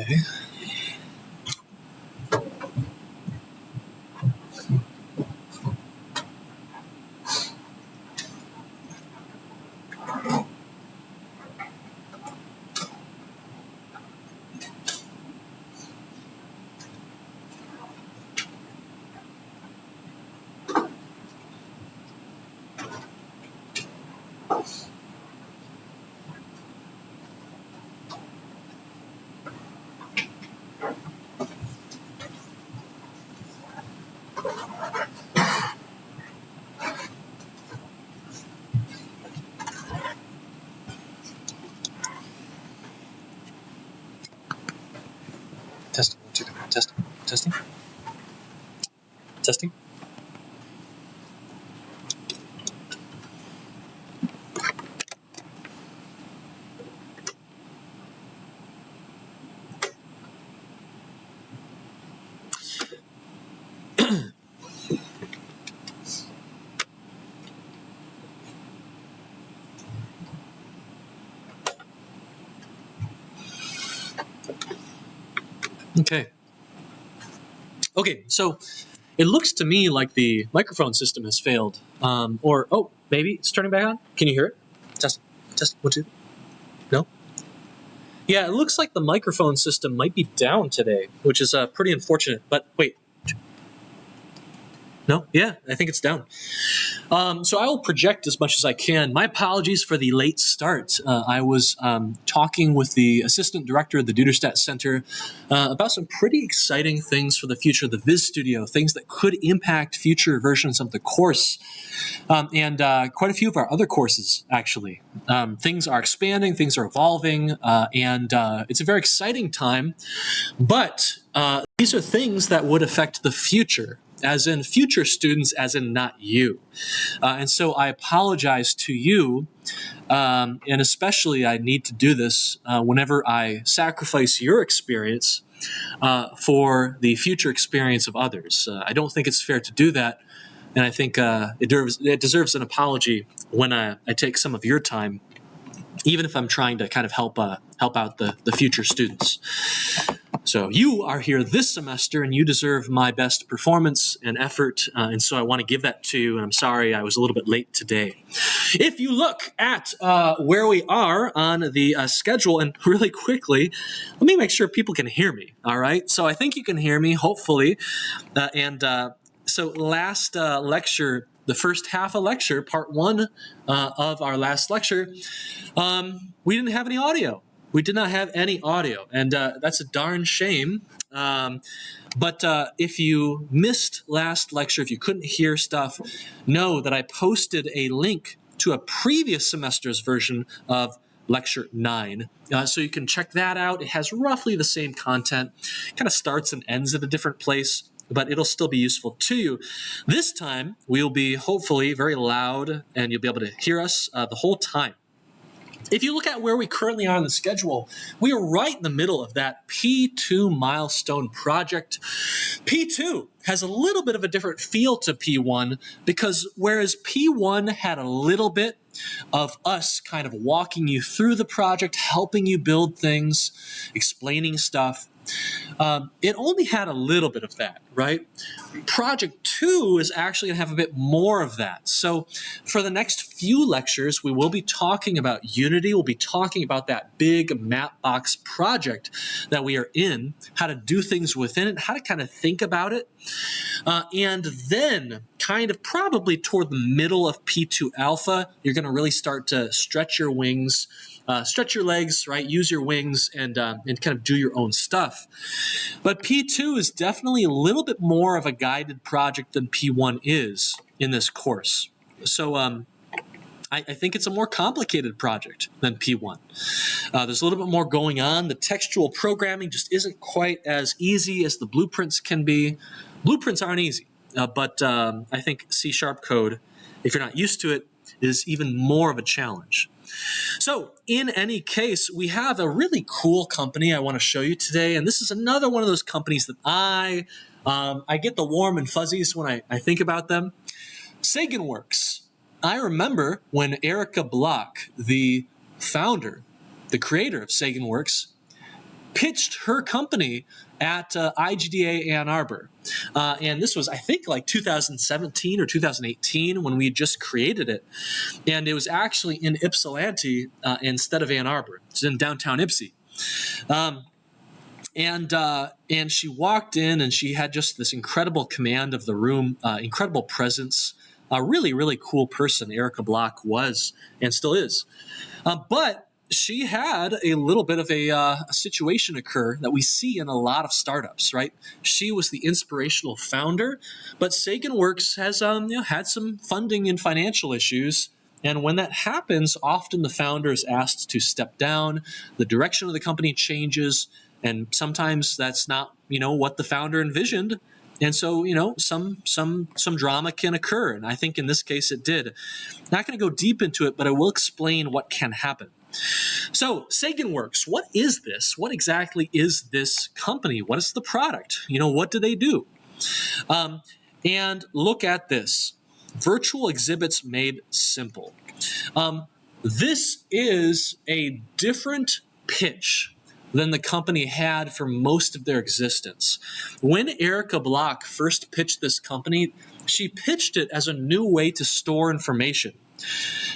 Okay. Testing. Testing. Testing. Testing. Okay. Okay, so it looks to me like the microphone system has failed. Oh, maybe it's turning back on. Can you hear it? Test. 1, 2. No? Yeah, it looks like the microphone system might be down today, which is pretty unfortunate. But wait. No? Yeah, I think it's down. So I will project as much as I can. My apologies for the late start. I was talking with the assistant director of the Duderstadt Center about some pretty exciting things for the future of the Viz Studio, things that could impact future versions of the course, and quite a few of our other courses, actually. Things are expanding, things are evolving, and it's a very exciting time, but these are things that would affect the future, as in future students, as in not you. And so I apologize to you, and especially I need to do this whenever I sacrifice your experience for the future experience of others. I don't think it's fair to do that, and I think it deserves an apology when I take some of your time, even if I'm trying to kind of help out the future students. So you are here this semester, and you deserve my best performance and effort, and so I want to give that to you, and I'm sorry I was a little bit late today. If you look at where we are on the schedule, and really quickly, let me make sure people can hear me, all right? So I think you can hear me, hopefully, so last lecture, the first half of lecture, part 1 of our last lecture, we didn't have any audio. We did not have any audio, and that's a darn shame. But if you missed last lecture, if you couldn't hear stuff, know that I posted a link to a previous semester's version of Lecture 9. So you can check that out. It has roughly the same content, kind of starts and ends at a different place, but it'll still be useful to you. This time, we'll be hopefully very loud, and you'll be able to hear us the whole time. If you look at where we currently are on the schedule, we are right in the middle of that P2 milestone project. P2 has a little bit of a different feel to P1 because whereas P1 had a little bit of us kind of walking you through the project, helping you build things, explaining stuff, it only had a little bit of that, right? Project 2 is actually going to have a bit more of that. So for the next few lectures, we will be talking about Unity. We'll be talking about that big Mapbox project that we are in, how to do things within it, how to kind of think about it. And then kind of probably toward the middle of P2 Alpha, you're going to really start to stretch your wings, stretch your legs, right? Use your wings and kind of do your own stuff. But P2 is definitely a little bit more of a guided project than P1 is in this course. So I think it's a more complicated project than P1. There's a little bit more going on. The textual programming just isn't quite as easy as the blueprints can be. Blueprints aren't easy, but I think C# code, if you're not used to it, is even more of a challenge. So in any case, we have a really cool company I want to show you today, and this is another one of those companies that I get the warm and fuzzies when I think about them. SaganWorks. I remember when Erica Block, the founder, the creator of SaganWorks, pitched her company at IGDA Ann Arbor. And this was, I think, like 2017 or 2018 when we had just created it. And it was actually in Ypsilanti instead of Ann Arbor. It's in downtown Ypsi. And she walked in and she had just this incredible command of the room, incredible presence, a really, really cool person Erica Block was and still is. But she had a little bit of a situation occur that we see in a lot of startups, right? She was the inspirational founder, but SaganWorks has had some funding and financial issues. And when that happens, often the founder is asked to step down, the direction of the company changes, and sometimes that's not, what the founder envisioned. And so, some drama can occur. And I think in this case it did. Not going to go deep into it, but I will explain what can happen. So SaganWorks, what is this? What exactly is this company? What is the product? What do they do? And look at this. Virtual exhibits made simple. This is a different pitch than the company had for most of their existence. When Erica Block first pitched this company, she pitched it as a new way to store information.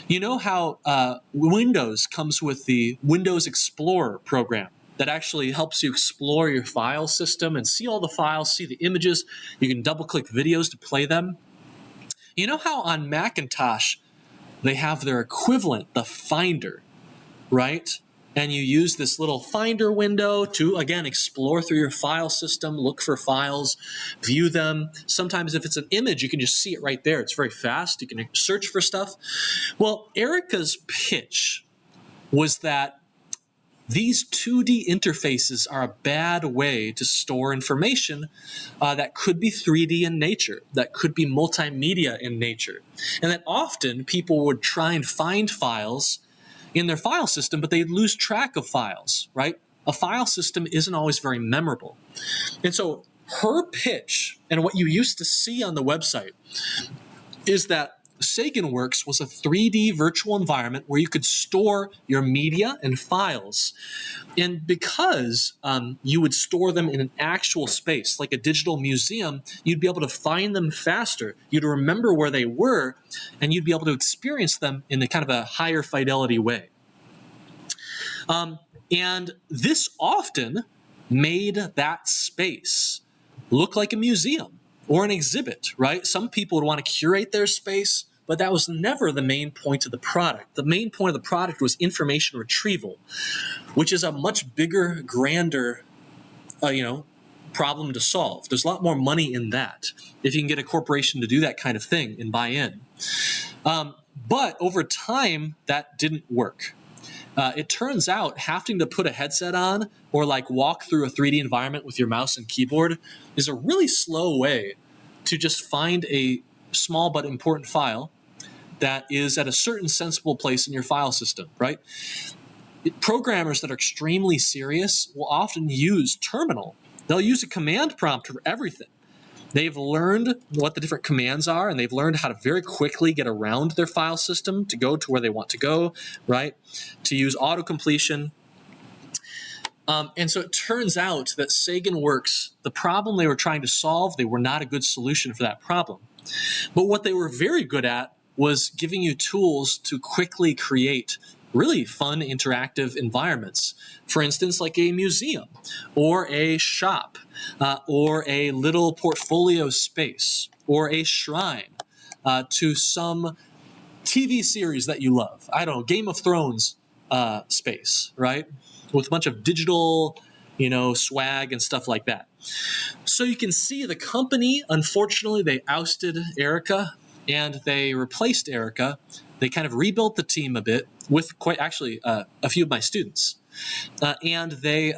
You know how Windows comes with the Windows Explorer program that actually helps you explore your file system and see all the files, see the images. You can double-click videos to play them. You know how on Macintosh they have their equivalent, the Finder, right? And you use this little Finder window to, again, explore through your file system, look for files, view them. Sometimes if it's an image, you can just see it right there. It's very fast. You can search for stuff. Well, Erica's pitch was that these 2D interfaces are a bad way to store information that could be 3D in nature, that could be multimedia in nature, and that often people would try and find files in their file system, but they lose track of files, right? A file system isn't always very memorable. And so her pitch, and what you used to see on the website, is that SaganWorks was a 3D virtual environment where you could store your media and files. And because you would store them in an actual space, like a digital museum, you'd be able to find them faster. You'd remember where they were, and you'd be able to experience them in a kind of a higher fidelity way. And this often made that space look like a museum or an exhibit, right? Some people would want to curate their space, but that was never the main point of the product. The main point of the product was information retrieval, which is a much bigger, grander, problem to solve. There's a lot more money in that if you can get a corporation to do that kind of thing and buy in. But over time, that didn't work. It turns out having to put a headset on or walk through a 3D environment with your mouse and keyboard is a really slow way to just find a small but important file that is at a certain sensible place in your file system, right? Programmers that are extremely serious will often use terminal. They'll use a command prompt for everything. They've learned what the different commands are, and they've learned how to very quickly get around their file system to go to where they want to go, right? To use auto-completion. And so it turns out that SaganWorks, the problem they were trying to solve, they were not a good solution for that problem. But what they were very good at was giving you tools to quickly create really fun interactive environments. For instance, like a museum or a shop or a little portfolio space or a shrine to some TV series that you love. I don't know, Game of Thrones space, right? With a bunch of digital, swag and stuff like that. So you can see the company, unfortunately, they ousted Erica and they replaced Erica. They kind of rebuilt the team a bit with a few of my students. And they,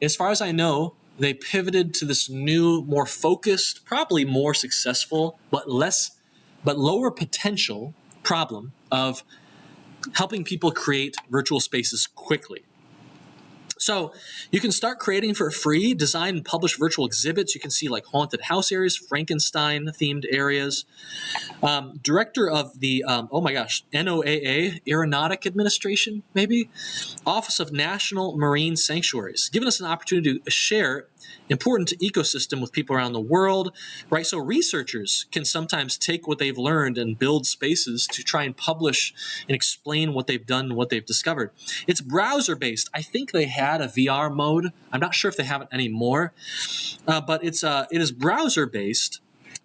as far as I know, they pivoted to this new, more focused, probably more successful, but lower potential problem of helping people create virtual spaces quickly. So you can start creating for free, design and publish virtual exhibits. You can see like haunted house areas, Frankenstein themed areas. Director of the, NOAA, Aeronautic Administration, maybe? Office of National Marine Sanctuaries, giving us an opportunity to share important ecosystem with people around the world, right? So researchers can sometimes take what they've learned and build spaces to try and publish and explain what they've done and what they've discovered. It's browser-based. I think they had a VR mode. I'm not sure if they have it anymore, but it is browser-based.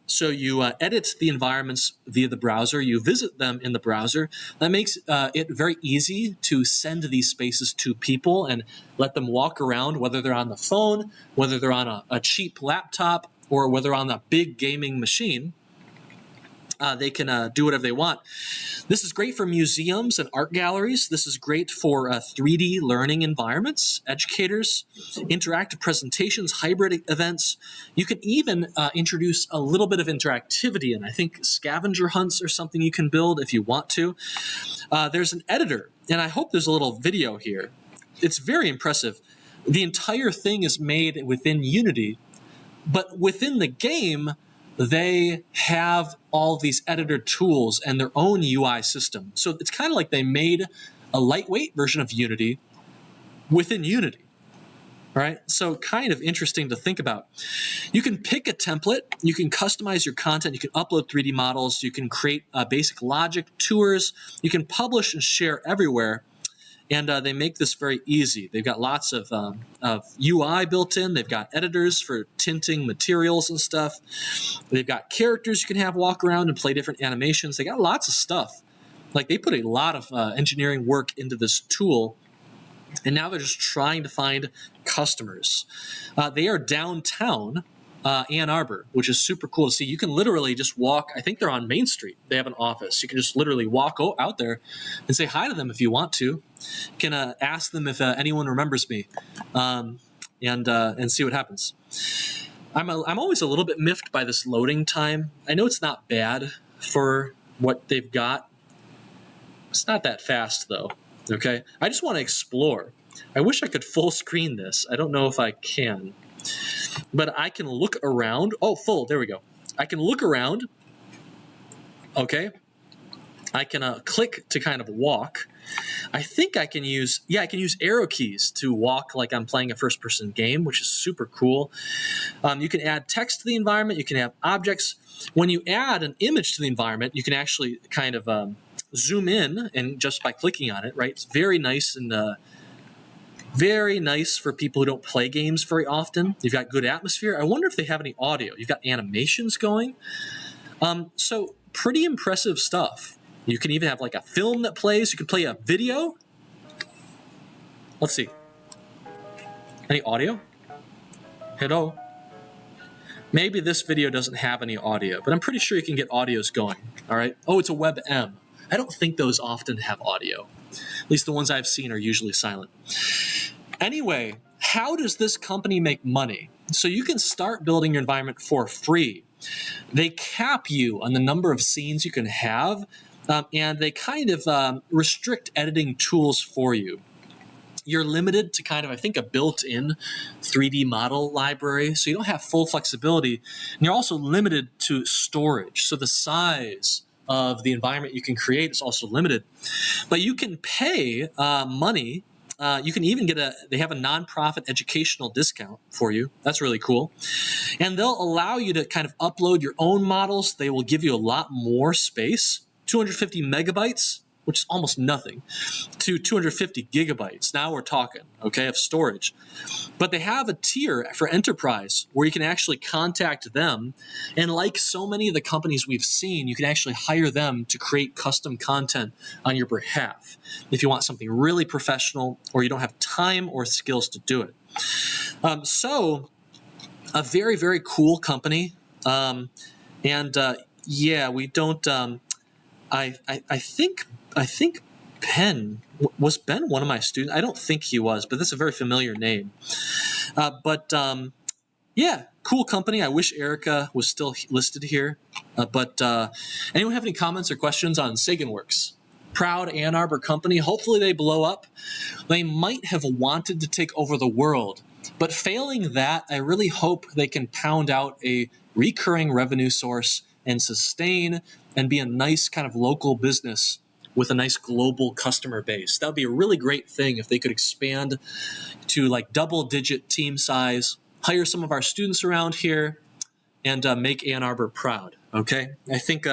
So you edit the environments via the browser. You visit them in the browser. That makes it very easy to send these spaces to people and let them walk around, whether they're on the phone, whether they're on a cheap laptop, or whether they're on a big gaming machine. They can do whatever they want. This is great for museums and art galleries. This is great for 3D learning environments, educators, interactive presentations, hybrid events. You can even introduce a little bit of interactivity, and I think scavenger hunts are something you can build if you want to. There's an editor, and I hope there's a little video here. It's very impressive. The entire thing is made within Unity, but within the game, they have all these editor tools and their own UI system. So it's kind of like they made a lightweight version of Unity within Unity, right? So kind of interesting to think about. You can pick a template, you can customize your content, you can upload 3D models, you can create basic logic tours, you can publish and share everywhere. And they make this very easy. They've got lots of UI built in. They've got editors for tinting materials and stuff. They've got characters you can have walk around and play different animations. They got lots of stuff. Like, they put a lot of engineering work into this tool, and now they're just trying to find customers. They are downtown Ann Arbor, which is super cool to see. You can literally just walk. I think they're on Main Street. They have an office. You can just literally walk out there and say hi to them if you want to. You can ask them if anyone remembers me, and see what happens. I'm always a little bit miffed by this loading time. I know it's not bad for what they've got. It's not that fast though. Okay, I just want to explore. I wish I could full screen this. I don't know if I can. But I can look around. Oh, full. There we go. I can look around. Okay. I can click to kind of walk. I think I can use, I can use arrow keys to walk like I'm playing a first-person game, which is super cool. You can add text to the environment. You can have objects. When you add an image to the environment, you can actually kind of zoom in, and just by clicking on it, right? It's very nice and very nice for people who don't play games very often. You've got good atmosphere. I wonder if they have any audio. You've got animations going. So pretty impressive stuff. You can even have like a film that plays. You can play a video. Let's see. Any audio? Hello? Maybe this video doesn't have any audio, but I'm pretty sure you can get audios going. All right. Oh, it's a WebM. I don't think those often have audio. At least the ones I've seen are usually silent. Anyway, how does this company make money? So you can start building your environment for free. They cap you on the number of scenes you can have, and they kind of restrict editing tools for you. You're limited to kind of, I think, a built-in 3D model library, so you don't have full flexibility. And you're also limited to storage, so the size of the environment you can create is also limited. But you can pay money. You can even get they have a nonprofit educational discount for you. That's really cool. And they'll allow you to kind of upload your own models. They will give you a lot more space, 250 megabytes, which is almost nothing, to 250 gigabytes. Now we're talking, okay, of storage. But they have a tier for enterprise where you can actually contact them. And like so many of the companies we've seen, you can actually hire them to create custom content on your behalf if you want something really professional or you don't have time or skills to do it. So a very, very cool company. We don't, I think Ben, was Ben one of my students? I don't think he was, but that's a very familiar name. Cool company. I wish Erica was still listed here. Anyone have any comments or questions on SaganWorks? proud Ann Arbor company. Hopefully they blow up. They might have wanted to take over the world, but failing that, I really hope they can pound out a recurring revenue source and sustain and be a nice kind of local business with a nice global customer base. That would be a really great thing if they could expand to like double-digit team size, hire some of our students around here, and make Ann Arbor proud. Okay, I think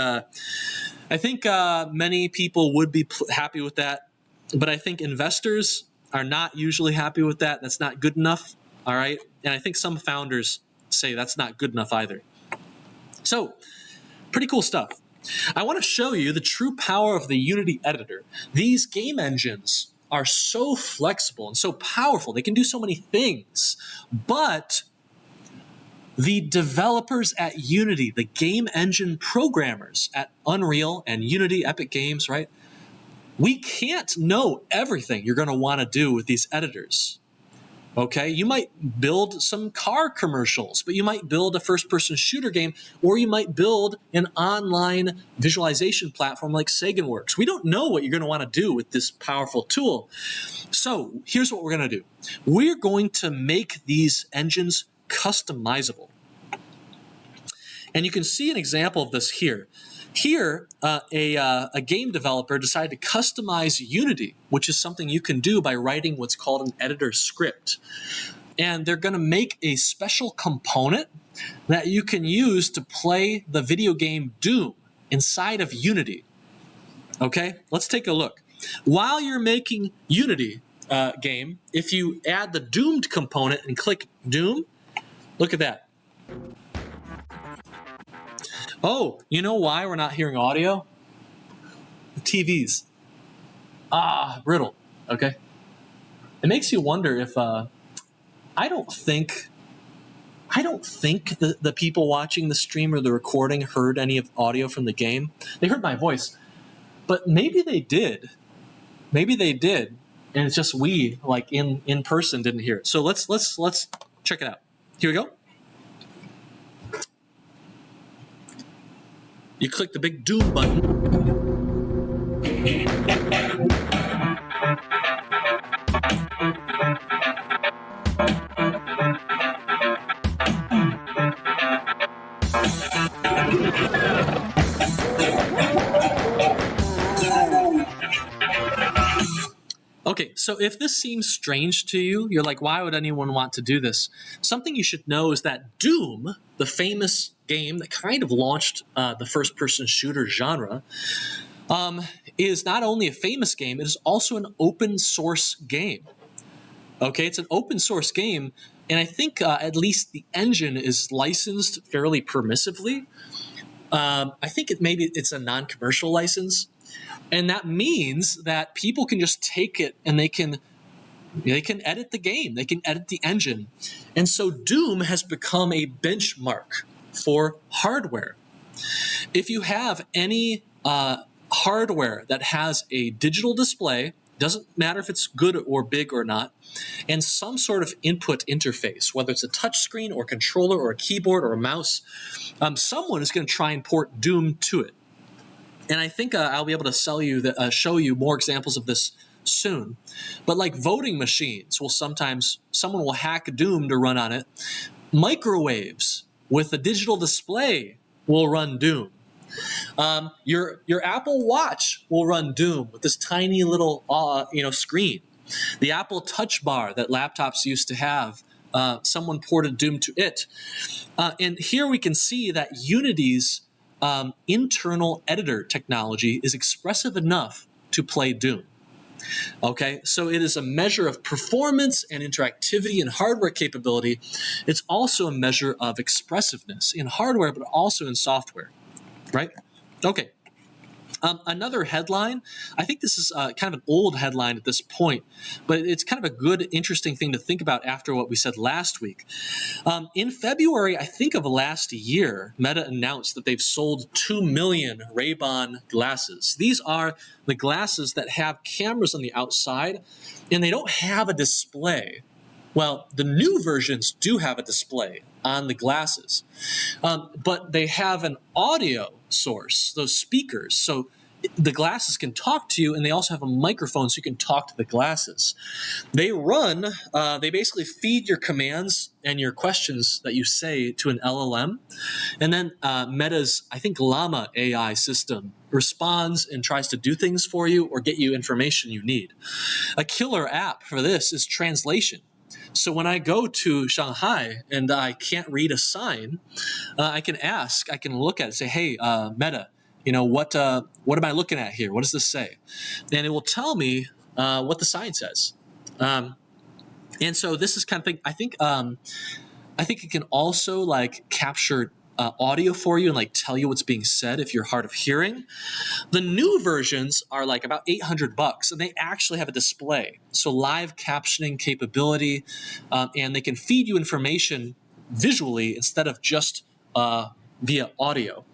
many people would be happy with that, but I think investors are not usually happy with that. That's not good enough. All right, and I think some founders say that's not good enough either. So, pretty cool stuff. I want to show you the true power of the Unity editor. These game engines are so flexible and so powerful. They can do so many things, but the developers at Unity, the game engine programmers at Unreal and Unity, Epic Games, right? We can't know everything you're going to want to do with these editors. Okay, you might build some car commercials, but you might build a first-person shooter game, or you might build an online visualization platform like SaganWorks. We don't know what you're going to want to do with this powerful tool. So here's what we're going to do. We're going to make these engines customizable. And you can see an example of this here. Here, a game developer decided to customize Unity, which is something you can do by writing what's called an editor script. And they're going to make a special component that you can use to play the video game Doom inside of Unity. Okay, let's take a look. While you're making Unity game, if you add the Doomed component and click Doom, look at that. Oh, you know why we're not hearing audio? The TVs. Brittle. Okay. It makes you wonder if I don't think the people watching the stream or the recording heard any of audio from the game. They heard my voice, but maybe they did. Maybe they did, and it's just we, like in person, didn't hear it. So let's check it out. Here we go. You click the big Doom button. Okay, so if this seems strange to you, you're like, why would anyone want to do this? Something you should know is that Doom, the famous game that kind of launched the first-person shooter genre, is not only a famous game, it is also an open-source game. Okay, it's an open-source game, and I think at least the engine is licensed fairly permissively. I think maybe it's a non-commercial license. And that means that people can just take it and they can edit the game. They can edit the engine. And so Doom has become a benchmark for hardware. If you have any hardware that has a digital display, doesn't matter if it's good or big or not, and some sort of input interface, whether it's a touch screen or controller or a keyboard or a mouse, someone is going to try and port Doom to it. And I think I'll be able to show you more examples of this soon. But like voting machines someone will hack Doom to run on it. Microwaves with a digital display will run Doom. Your Apple Watch will run Doom with this tiny little screen. The Apple Touch Bar that laptops used to have, someone ported Doom to it. And here we can see that Unity's internal editor technology is expressive enough to play Doom. Okay, so it is a measure of performance and interactivity and hardware capability. It's also a measure of expressiveness in hardware, but also in software, right? Okay. Another headline, I think this is kind of an old headline at this point, but it's kind of a good, interesting thing to think about after what we said last week. In February, I think of last year, Meta announced that they've sold 2 million Ray-Ban glasses. These are the glasses that have cameras on the outside, and they don't have a display. Well, the new versions do have a display on the glasses, but they have an audio source, those speakers. So the glasses can talk to you, and they also have a microphone so you can talk to the glasses. They basically feed your commands and your questions that you say to an LLM. And then Meta's, I think, Llama AI system responds and tries to do things for you or get you information you need. A killer app for this is translation. So when I go to Shanghai and I can't read a sign, I can look at it and say, hey, Meta, what am I looking at here? What does this say? And it will tell me what the sign says. And so this is kind of thing. I think it can also like capture audio for you and like tell you what's being said if you're hard of hearing. The new versions are like about $800, and they actually have a display, so live captioning capability, and they can feed you information visually instead of just via audio.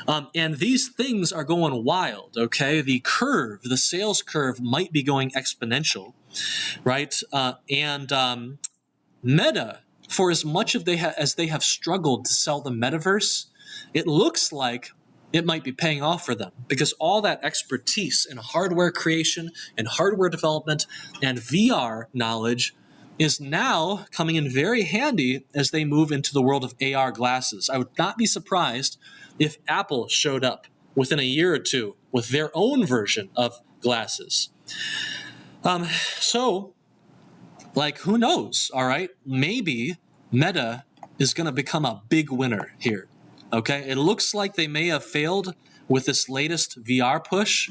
And these things are going wild, okay? The sales curve might be going exponential, right? And Meta, for as much as they have struggled to sell the metaverse, it looks like it might be paying off for them, because all that expertise in hardware creation and hardware development and VR knowledge is now coming in very handy as they move into the world of AR glasses. I would not be surprised if Apple showed up within a year or two with their own version of glasses. Who knows, all right? Maybe Meta is going to become a big winner here, okay? It looks like they may have failed with this latest VR push,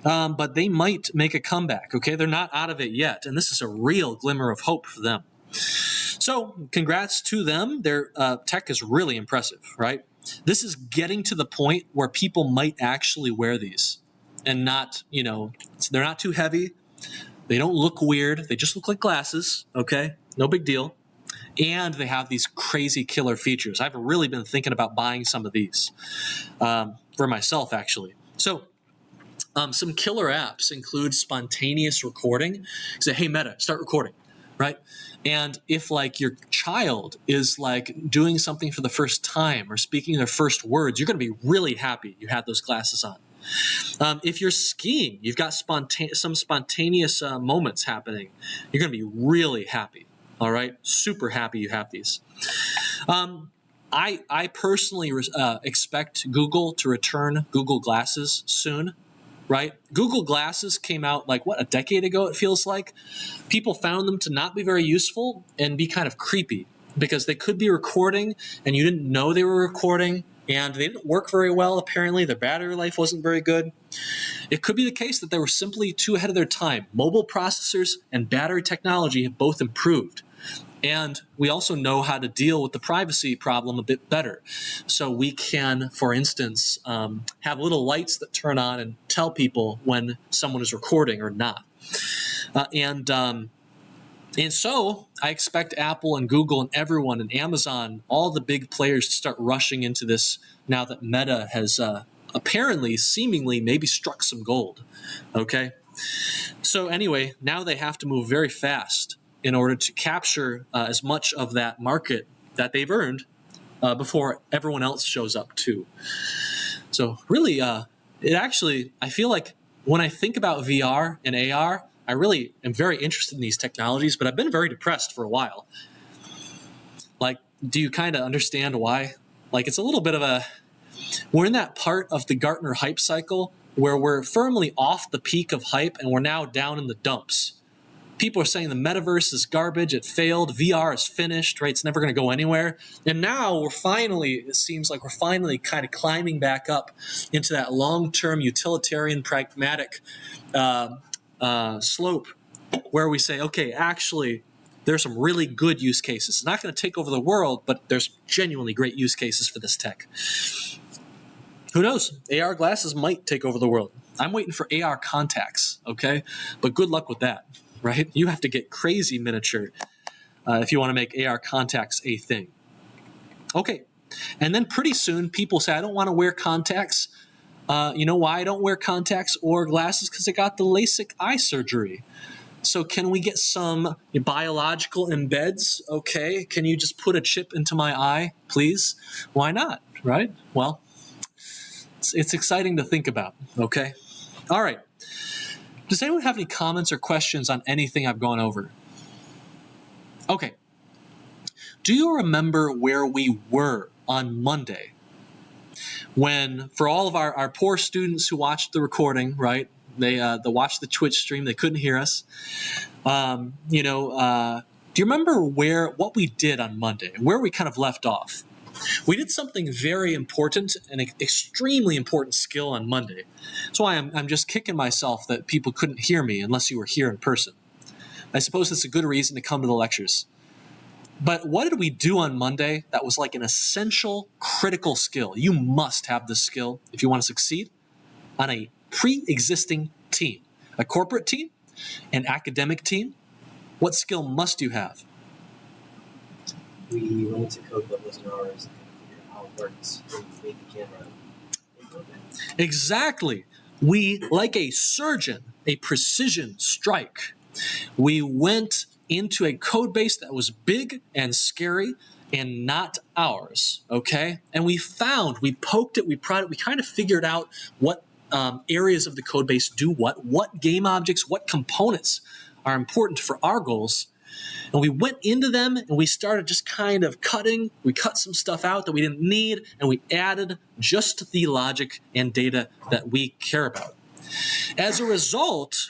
but they might make a comeback, okay? They're not out of it yet, and this is a real glimmer of hope for them. So congrats to them. Their tech is really impressive, right? This is getting to the point where people might actually wear these and not, they're not too heavy. They don't look weird. They just look like glasses, okay? No big deal. And they have these crazy killer features. I've really been thinking about buying some of these for myself, actually. So some killer apps include spontaneous recording. You say, hey, Meta, start recording, right? And if like your child is like doing something for the first time or speaking their first words, you're going to be really happy you had those glasses on. If you're skiing, you've got some spontaneous moments happening, you're going to be really happy. All right, super happy you have these. I personally expect Google to return Google Glasses soon, right? Google Glasses came out a decade ago, it feels like. People found them to not be very useful and be kind of creepy because they could be recording and you didn't know they were recording. And they didn't work very well, apparently. Their battery life wasn't very good. It could be the case that they were simply too ahead of their time. Mobile processors and battery technology have both improved. And we also know how to deal with the privacy problem a bit better. So we can, for instance, have little lights that turn on and tell people when someone is recording or not. And so I expect Apple and Google and everyone and Amazon, all the big players, to start rushing into this now that Meta has apparently, seemingly, maybe struck some gold. Okay? So anyway, now they have to move very fast in order to capture as much of that market that they've earned before everyone else shows up too. So really, I feel like when I think about VR and AR, I really am very interested in these technologies, but I've been very depressed for a while. Do you kind of understand why? It's a little bit of we're in that part of the Gartner hype cycle where we're firmly off the peak of hype and we're now down in the dumps. People are saying the metaverse is garbage, it failed, VR is finished, right? It's never going to go anywhere. And now it seems like we're finally kind of climbing back up into that long-term utilitarian pragmatic slope where we say, okay, actually, there's some really good use cases. It's not going to take over the world, but there's genuinely great use cases for this tech. Who knows? AR glasses might take over the world. I'm waiting for AR contacts, okay? But good luck with that, right? You have to get crazy miniature if you want to make AR contacts a thing. Okay, and then pretty soon people say, I don't want to wear contacts. You know why I don't wear contacts or glasses? Because I got the LASIK eye surgery. So can we get some biological embeds? Okay, can you just put a chip into my eye, please? Why not, right? Well, It's exciting to think about, okay? All right. Does anyone have any comments or questions on anything I've gone over? Okay. Do you remember where we were on Monday when, for all of our poor students who watched the recording, right? They watched the Twitch stream. They couldn't hear us. Do you remember what we did on Monday, where we kind of left off? We did something very important, an extremely important skill on Monday. That's why I'm just kicking myself that people couldn't hear me unless you were here in person. I suppose it's a good reason to come to the lectures. But what did we do on Monday that was like an essential, critical skill? You must have this skill if you want to succeed on a pre-existing team, a corporate team, an academic team. What skill must you have? We went into code that wasn't ours and figured out how it works and made the camera. Exactly. We, like a surgeon, a precision strike, we went into a code base that was big and scary and not ours, okay? And we poked it, we prodded it, we kind of figured out what areas of the code base do what game objects, what components are important for our goals. And we went into them and we started just kind of cutting. We cut some stuff out that we didn't need, and we added just the logic and data that we care about. As a result,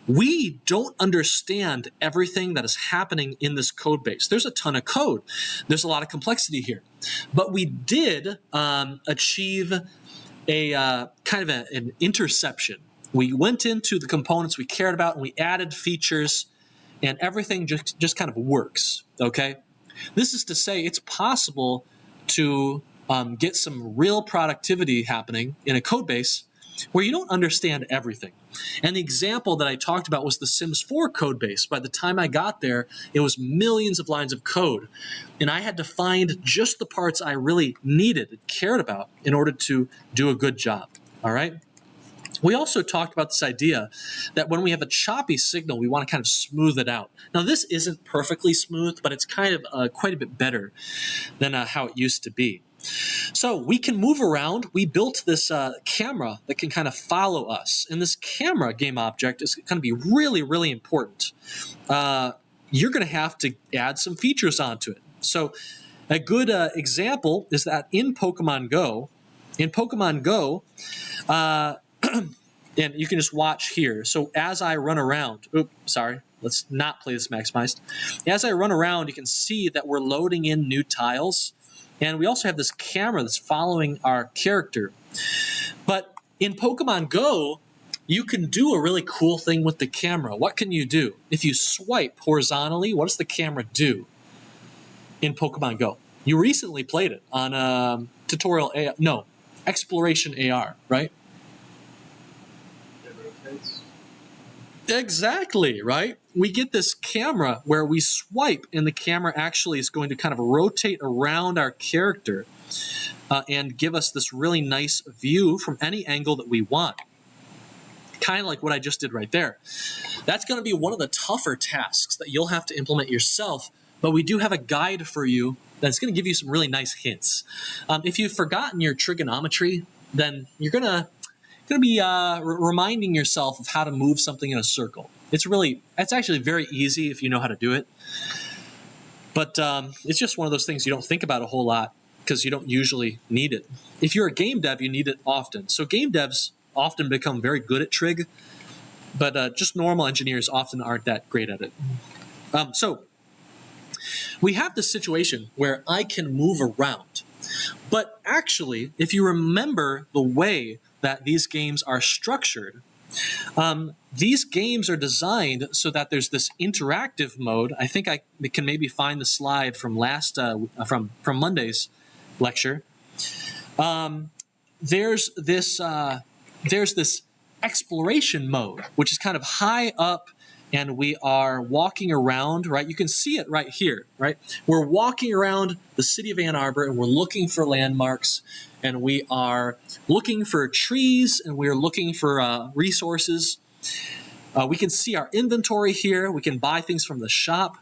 we don't understand everything that is happening in this code base. There's a ton of code. There's a lot of complexity here. But we did achieve a kind of an interception. We went into the components we cared about and we added features, and everything just kind of works, okay? This is to say it's possible to get some real productivity happening in a code base where you don't understand everything. And the example that I talked about was the Sims 4 code base. By the time I got there, it was millions of lines of code. And I had to find just the parts I really needed and cared about in order to do a good job, all right? We also talked about this idea that when we have a choppy signal, we want to kind of smooth it out. Now, this isn't perfectly smooth, but it's kind of quite a bit better than how it used to be. So we can move around. We built this camera that can kind of follow us. And this camera game object is going to be really, really important. You're going to have to add some features onto it. So a good example is that in Pokemon Go, and you can just watch here. So as I run around, let's not play this maximized. As I run around, you can see that we're loading in new tiles. And we also have this camera that's following our character. But in Pokemon Go, you can do a really cool thing with the camera. What can you do? If you swipe horizontally, what does the camera do in Pokemon Go? You recently played it on Exploration AR, right? It rotates. Exactly, right? We get this camera where we swipe and the camera actually is going to kind of rotate around our character and give us this really nice view from any angle that we want. Kind of like what I just did right there. That's going to be one of the tougher tasks that you'll have to implement yourself, but we do have a guide for you that's going to give you some really nice hints. If you've forgotten your trigonometry, then you're going to be reminding yourself of how to move something in a circle. It's actually very easy if you know how to do it. But it's just one of those things you don't think about a whole lot because you don't usually need it. If you're a game dev, you need it often. So game devs often become very good at trig, but just normal engineers often aren't that great at it. So we have this situation where I can move around. But actually, if you remember the way that these games are structured, these games are designed so that there's this interactive mode. I think I can maybe find the slide from from Monday's lecture. There's this exploration mode, which is kind of high up, and we are walking around, right? You can see it right here, right? We're walking around the city of Ann Arbor, and we're looking for landmarks, and we are looking for trees, and we're looking for resources. We can see our inventory here. We can buy things from the shop.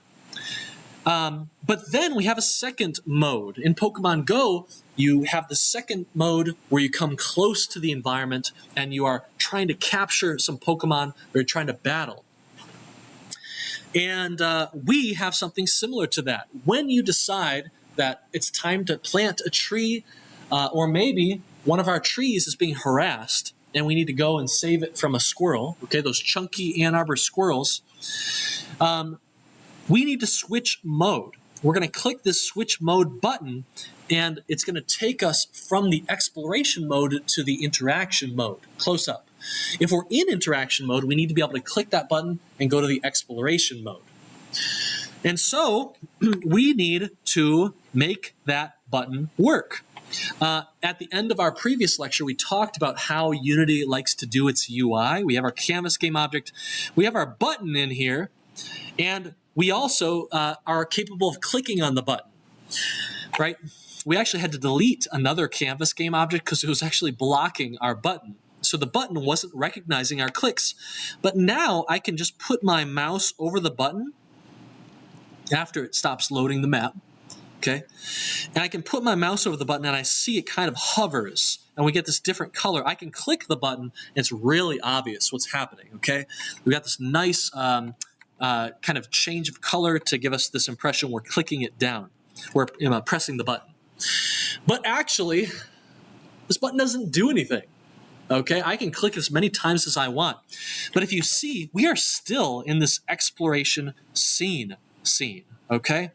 But then we have a second mode. In Pokemon Go, you have the second mode where you come close to the environment and you are trying to capture some Pokemon or you're trying to battle. And we have something similar to that. When you decide that it's time to plant a tree, or maybe one of our trees is being harassed and we need to go and save it from a squirrel, okay, those chunky Ann Arbor squirrels, we need to switch mode. We're going to click this switch mode button, and it's going to take us from the exploration mode to the interaction mode, close up. If we're in interaction mode, we need to be able to click that button and go to the exploration mode. And so we need to make that button work. At the end of our previous lecture, we talked about how Unity likes to do its UI. We have our canvas game object. We have our button in here, and we also are capable of clicking on the button, right? We actually had to delete another canvas game object because it was actually blocking our button. So the button wasn't recognizing our clicks. But now I can just put my mouse over the button after it stops loading the map, okay? And I can put my mouse over the button and I see it kind of hovers and we get this different color. I can click the button and it's really obvious what's happening, okay? We got this nice kind of change of color to give us this impression we're clicking it down. We're pressing the button. But actually, this button doesn't do anything. Okay, I can click as many times as I want. But if you see, we are still in this exploration scene, okay?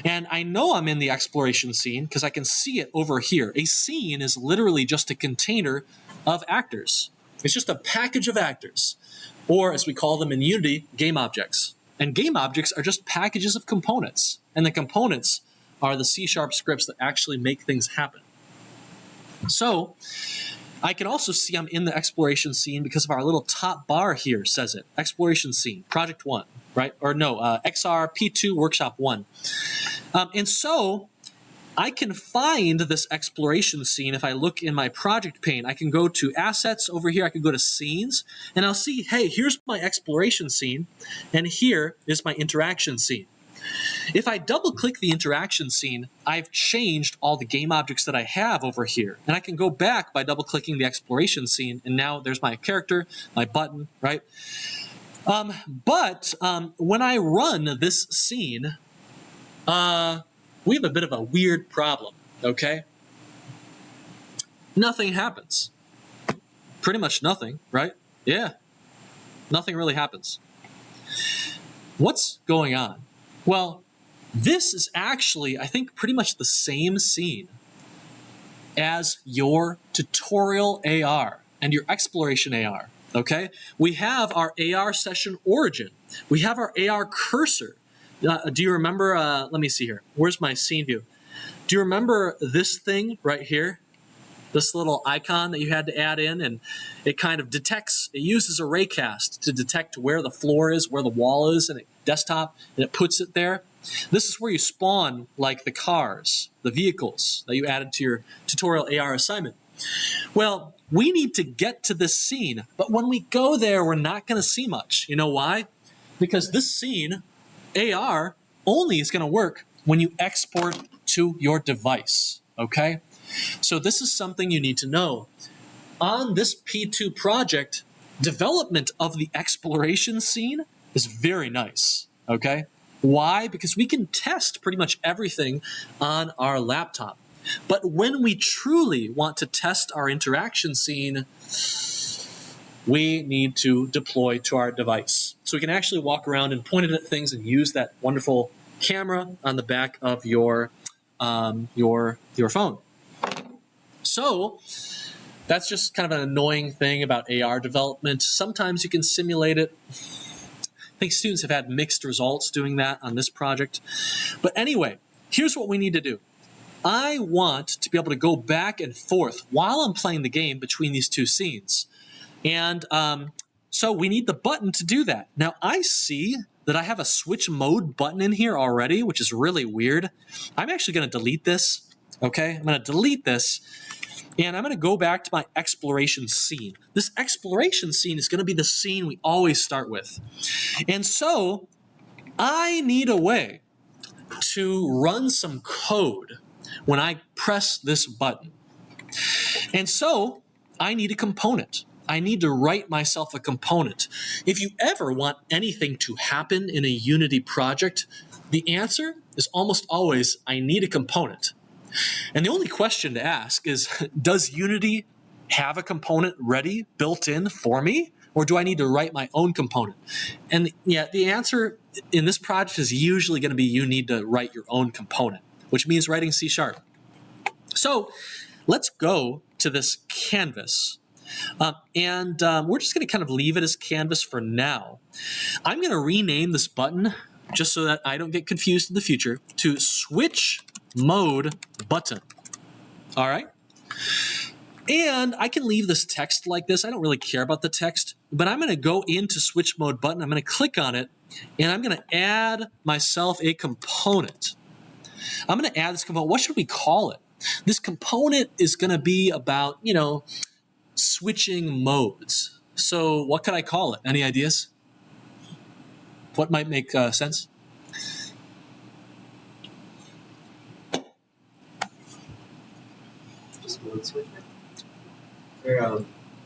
And I know I'm in the exploration scene because I can see it over here. A scene is literally just a container of actors. It's just a package of actors, or as we call them in Unity, game objects. And game objects are just packages of components. And the components are the C# scripts that actually make things happen. So I can also see I'm in the exploration scene because of our little top bar here says it. Exploration scene, project 1, right? Or no, XR P2 workshop 1. And so I can find this exploration scene if I look in my project pane. I can go to assets over here. I can go to scenes and I'll see, hey, here's my exploration scene and here is my interaction scene. If I double click the interaction scene, I've changed all the game objects that I have over here. And I can go back by double clicking the exploration scene. And now there's my character, my button, right? But when I run this scene, we have a bit of a weird problem, okay? Nothing happens. Pretty much nothing, right? Yeah, nothing really happens. What's going on? Well, this is actually, I think, pretty much the same scene as your tutorial AR and your exploration AR, okay? We have our AR session origin. We have our AR cursor. Do you remember, let me see here. Where's my scene view? Do you remember this thing right here? This little icon that you had to add in, and it kind of detects, it uses a raycast to detect where the floor is, where the wall is, and it desktop, and it puts it there. This is where you spawn like the cars, the vehicles that you added to your tutorial AR assignment. Well, we need to get to this scene, but when we go there, we're not going to see much. You know why? Because this scene, AR, only is going to work when you export to your device, okay? So this is something you need to know. On this P2 project, development of the exploration scene is very nice, okay? Why? Because we can test pretty much everything on our laptop. But when we truly want to test our interaction scene, we need to deploy to our device. So we can actually walk around and point it at things and use that wonderful camera on the back of your phone. So that's just kind of an annoying thing about AR development. Sometimes you can simulate it. I think students have had mixed results doing that on this project. But anyway, here's what we need to do. I want to be able to go back and forth while I'm playing the game between these two scenes. And so we need the button to do that. Now I see that I have a switch mode button in here already, which is really weird. I'm actually going to delete this. Okay, I'm going to delete this. And I'm going to go back to my exploration scene. This exploration scene is going to be the scene we always start with. And so I need a way to run some code when I press this button. And so I need a component. I need to write myself a component. If you ever want anything to happen in a Unity project, the answer is almost always, I need a component. And the only question to ask is, does Unity have a component ready, built in for me? Or do I need to write my own component? And yeah, the answer in this project is usually going to be you need to write your own component, which means writing C#. So let's go to this canvas. We're just going to kind of leave it as canvas for now. I'm going to rename this button, just so that I don't get confused in the future, to Switch Mode Button. All right? And I can leave this text like this. I don't really care about the text, but I'm going to go into Switch Mode Button. I'm going to click on it, and I'm going to add myself a component. I'm going to add this component. What should we call it? This component is going to be about, switching modes. So what could I call it? Any ideas? What might make sense? Just mode switcher?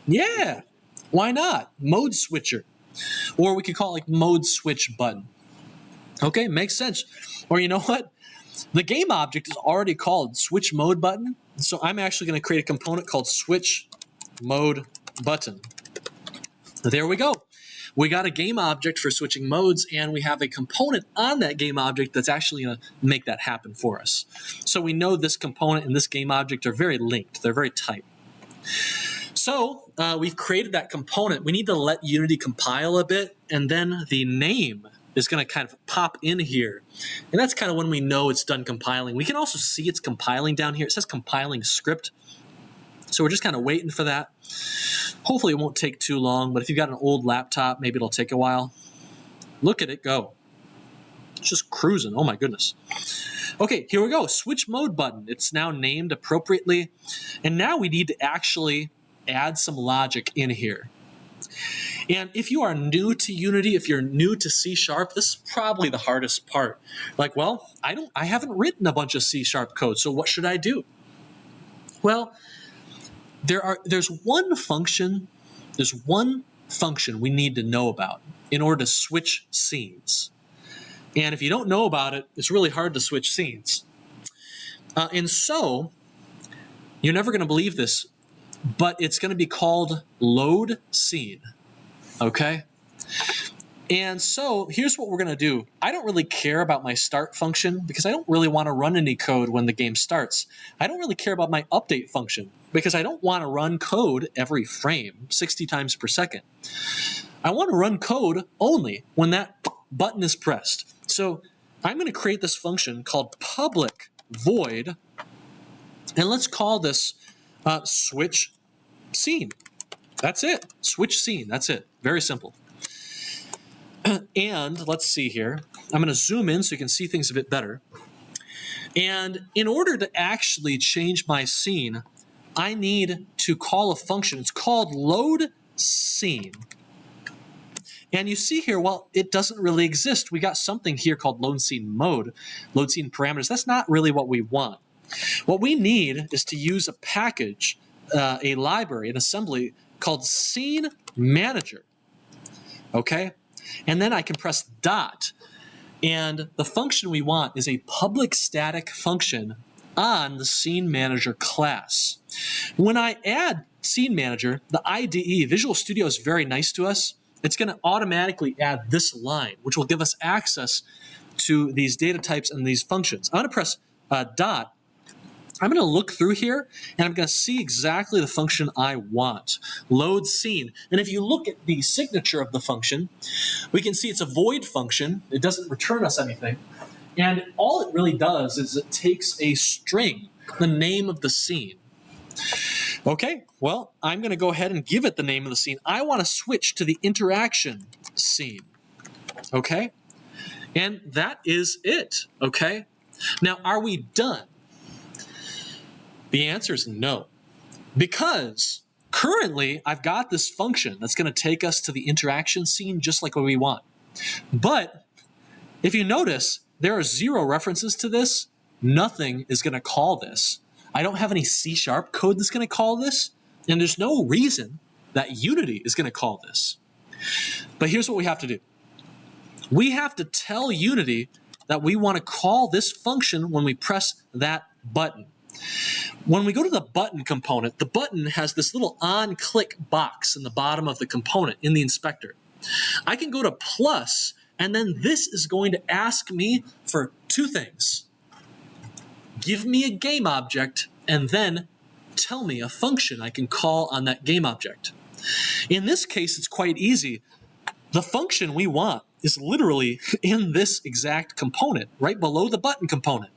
Yeah, why not? Mode switcher. Or we could call it like mode switch button. Okay, makes sense. Or you know what? The game object is already called switch mode button. So I'm actually going to create a component called switch mode button. There we go. We got a game object for switching modes, and we have a component on that game object that's actually going to make that happen for us. So we know this component and this game object are very linked. They're very tight. So we've created that component. We need to let Unity compile a bit, and then the name is going to kind of pop in here. And that's kind of when we know it's done compiling. We can also see it's compiling down here. It says compiling script. So we're just kind of waiting for that. Hopefully it won't take too long, but if you've got an old laptop, maybe it'll take a while. Look at it go. It's just cruising. Oh my goodness. Okay, here we go. Switch mode button. It's now named appropriately. And now we need to actually add some logic in here. And if you are new to Unity, if you're new to C#, this is probably the hardest part. Like, well, I haven't written a bunch of C# code, so what should I do? Well, there's one function we need to know about in order to switch scenes. And if you don't know about it, it's really hard to switch scenes. And so, you're never going to believe this, but it's going to be called load scene. Okay? And so here's what we're going to do. I don't really care about my start function because I don't really want to run any code when the game starts. I don't really care about my update function because I don't want to run code every frame 60 times per second. I want to run code only when that button is pressed. So I'm going to create this function called public void, and let's call this switch scene. That's it. Switch scene. That's it. Very simple. And let's see here. I'm going to zoom in so you can see things a bit better. And in order to actually change my scene, I need to call a function. It's called load scene. And you see here, well, it doesn't really exist. We got something here called load scene mode, load scene parameters. That's not really what we want. What we need is to use a package, a library, an assembly called scene manager. Okay? And then I can press dot. And the function we want is a public static function on the scene manager class. When I add scene manager, the IDE, Visual Studio, is very nice to us. It's going to automatically add this line, which will give us access to these data types and these functions. I'm going to press dot. I'm going to look through here, and I'm going to see exactly the function I want, load scene. And if you look at the signature of the function, we can see it's a void function. It doesn't return us anything. And all it really does is it takes a string, the name of the scene. Okay, well, I'm going to go ahead and give it the name of the scene. I want to switch to the interaction scene. Okay? And that is it. Okay? Now, are we done? The answer is no, because currently I've got this function that's going to take us to the interaction scene just like what we want. But if you notice, there are 0 references to this. Nothing is going to call this. I don't have any C# code that's going to call this, and there's no reason that Unity is going to call this. But here's what we have to do. We have to tell Unity that we want to call this function when we press that button. When we go to the button component, the button has this little on-click box in the bottom of the component in the inspector. I can go to plus, and then this is going to ask me for 2 things. Give me a game object, and then tell me a function I can call on that game object. In this case, it's quite easy. The function we want is literally in this exact component, right below the button component.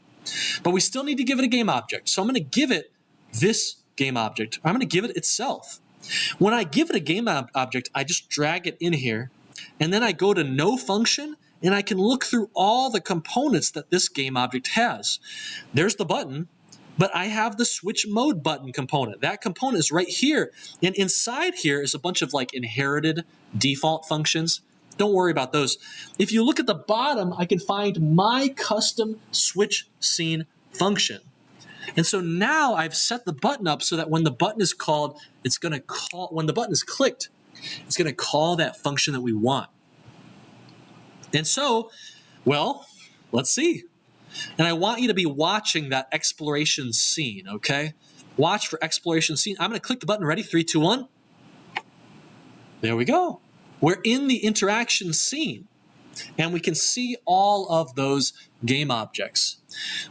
But we still need to give it a game object. So I'm going to give it this game object. I'm going to give it itself. When I give it a game object, I just drag it in here, and then I go to no function, and I can look through all the components that this game object has. There's the button, but I have the switch mode button component. That component is right here, and inside here is a bunch of like inherited default functions. Don't worry about those. If you look at the bottom, I can find my custom switch scene function. And so now I've set the button up so that when the button is called, it's going to call, when the button is clicked, it's going to call that function that we want. And so, well, let's see. And I want you to be watching that exploration scene, okay? Watch for exploration scene. I'm going to click the button. Ready? 3, 2, 1. There we go. We're in the interaction scene, and we can see all of those game objects.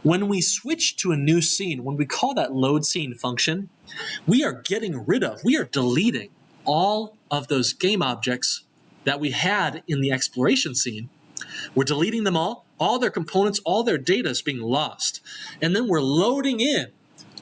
When we switch to a new scene, when we call that load scene function, we are getting rid of, we are deleting all of those game objects that we had in the exploration scene. We're deleting them all their components, all their data is being lost. And then we're loading in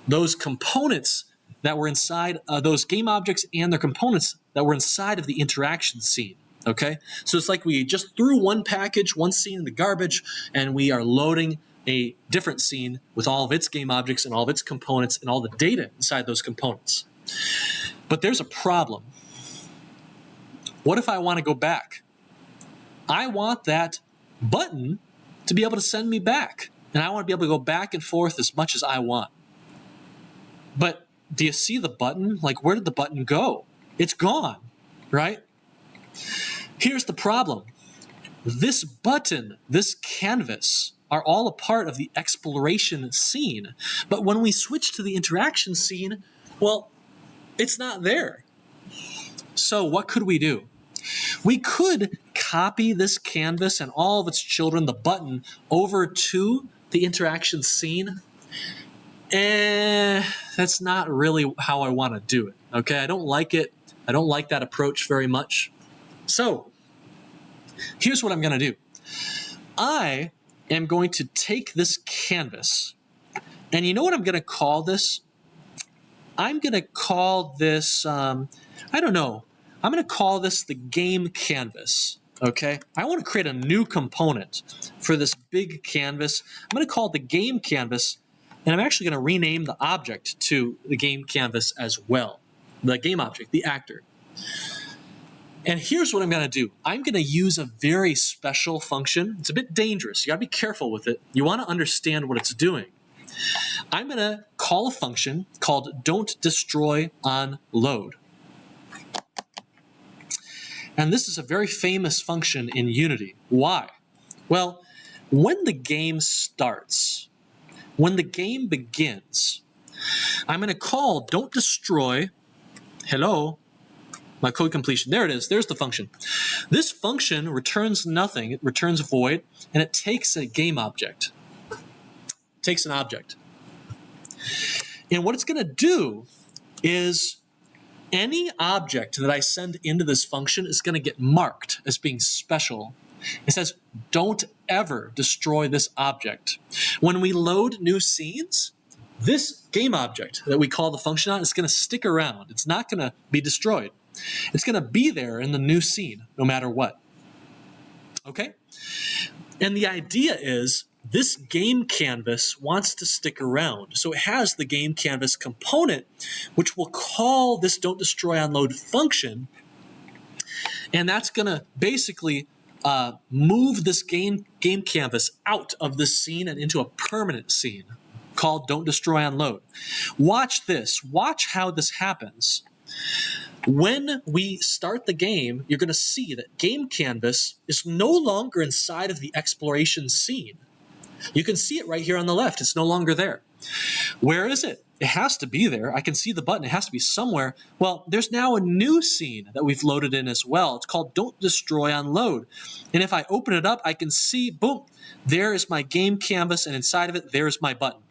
those components that were inside those game objects and their components that were inside of the interaction scene, okay? So it's like we just threw one package, one scene in the garbage, and we are loading a different scene with all of its game objects and all of its components and all the data inside those components. But there's a problem. What if I want to go back? I want that button to be able to send me back, and I want to be able to go back and forth as much as I want. But do you see the button? Like, where did the button go? It's gone, right? Here's the problem. This button, this canvas, are all a part of the exploration scene. But when we switch to the interaction scene, well, it's not there. So what could we do? We could copy this canvas and all of its children, the button, over to the interaction scene. That's not really how I want to do it, okay? I don't like it. I don't like that approach very much. So here's what I'm going to do. I am going to take this canvas, and you know what I'm going to call this? I'm going to call this, I don't know. I'm going to call this the game canvas, okay? I want to create a new component for this big canvas. I'm going to call it the game canvas, and I'm actually going to rename the object to the game canvas as well. The game object, the actor. And here's what I'm going to do. I'm going to use a very special function. It's a bit dangerous. You got to be careful with it. You want to understand what it's doing. I'm going to call a function called don't destroy on load. And this is a very famous function in Unity. Why? Well, when the game starts, when the game begins, I'm going to call don't destroy, hello, my code completion. There it is. There's the function. This function returns nothing. It returns void, and it takes a game object. It takes an object. And what it's going to do is any object that I send into this function is going to get marked as being special. It says, don't ever destroy this object. When we load new scenes, this game object that we call the function on is going to stick around. It's not going to be destroyed. It's going to be there in the new scene, no matter what. Okay? And the idea is this game canvas wants to stick around. So it has the game canvas component, which will call this don't destroy on load function. And that's going to basically move this game canvas out of this scene and into a permanent scene called Don't Destroy on Load. Watch this. Watch how this happens. When we start the game, you're going to see that game canvas is no longer inside of the exploration scene. You can see it right here on the left. It's no longer there. Where is it? It has to be there. I can see the button. It has to be somewhere. Well, there's now a new scene that we've loaded in as well. It's called Don't Destroy on Load. And if I open it up, I can see, boom, there is my game canvas, and inside of it, there's my button.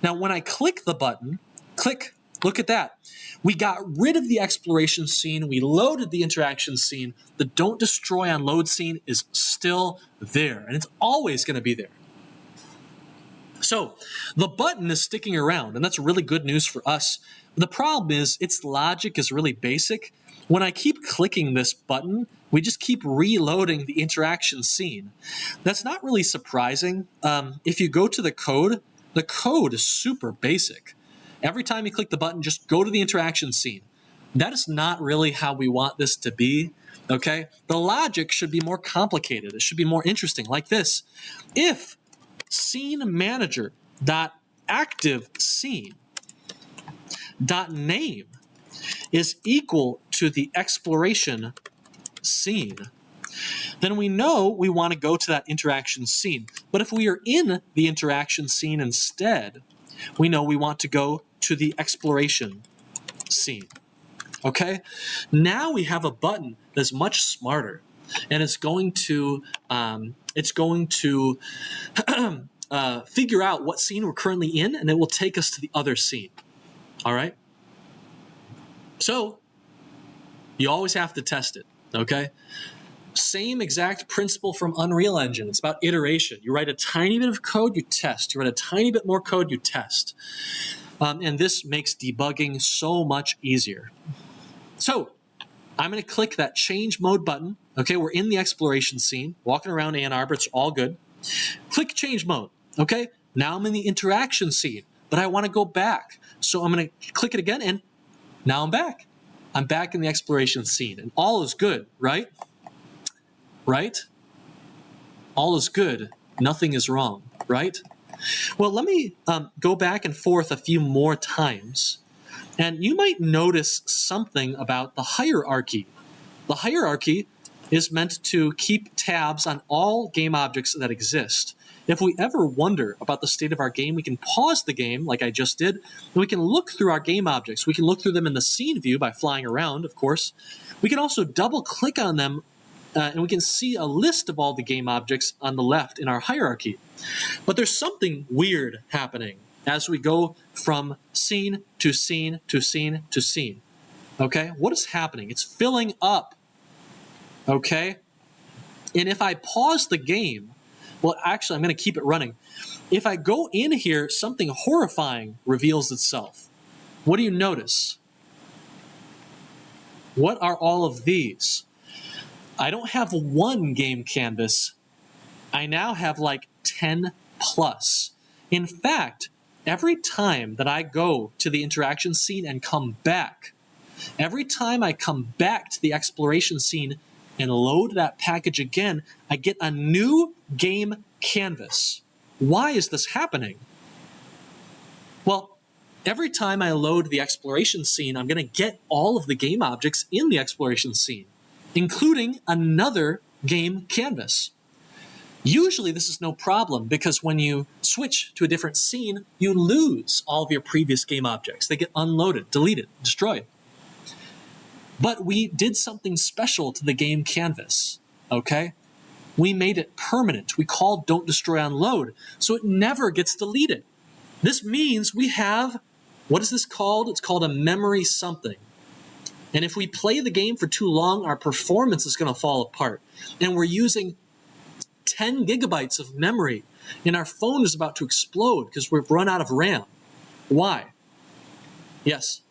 Now, when I click the button, click, look at that. We got rid of the exploration scene. We loaded the interaction scene. The Don't Destroy on Load scene is still there, and it's always going to be there. So the button is sticking around, and that's really good news for us. The problem is its logic is really basic. When I keep clicking this button, we just keep reloading the interaction scene. That's not really surprising. If you go to the code is super basic. Every time you click the button, just go to the interaction scene. That is not really how we want this to be, okay? The logic should be more complicated. It should be more interesting, like this. If scene manager dot active scene dot name is equal to the exploration scene, then we know we want to go to that interaction scene. But if we are in the interaction scene instead, we know we want to go to the exploration scene. Okay? Now we have a button that's much smarter, and it's going to figure out what scene we're currently in, and it will take us to the other scene. All right? So you always have to test it. Okay? Same exact principle from Unreal Engine. It's about iteration. You write a tiny bit of code, you test. You write a tiny bit more code, you test. And this makes debugging so much easier. So I'm going to click that change mode button. Okay, we're in the exploration scene, walking around Ann Arbor. It's all good. Click change mode. Okay, now I'm in the interaction scene, but I want to go back. So I'm going to click it again, and now I'm back. I'm back in the exploration scene, and all is good, right? Right? All is good. Nothing is wrong, right? Well, let me go back and forth a few more times, and you might notice something about the hierarchy. The hierarchy is meant to keep tabs on all game objects that exist. If we ever wonder about the state of our game, we can pause the game like I just did, and we can look through our game objects. We can look through them in the scene view by flying around, of course. We can also double click on them, and we can see a list of all the game objects on the left in our hierarchy. But there's something weird happening as we go from scene to scene to scene to scene. Okay? What is happening? It's filling up. Okay? And if I pause the game, well, actually, I'm going to keep it running. If I go in here, something horrifying reveals itself. What do you notice? What are all of these? I don't have one game canvas. I now have like 10 plus. In fact, every time that I go to the interaction scene and come back, every time I come back to the exploration scene and load that package again, I get a new game canvas. Why is this happening? Well, every time I load the exploration scene, I'm going to get all of the game objects in the exploration scene, including another game canvas. Usually this is no problem because when you switch to a different scene, you lose all of your previous game objects. They get unloaded, deleted, destroyed. But we did something special to the game canvas, okay? We made it permanent. We called Don't Destroy on Load, so it never gets deleted. This means we have, what is this called? It's called a memory something. And if we play the game for too long, our performance is going to fall apart. And we're using 10 gigabytes of memory, and our phone is about to explode because we've run out of RAM. Why? Yes?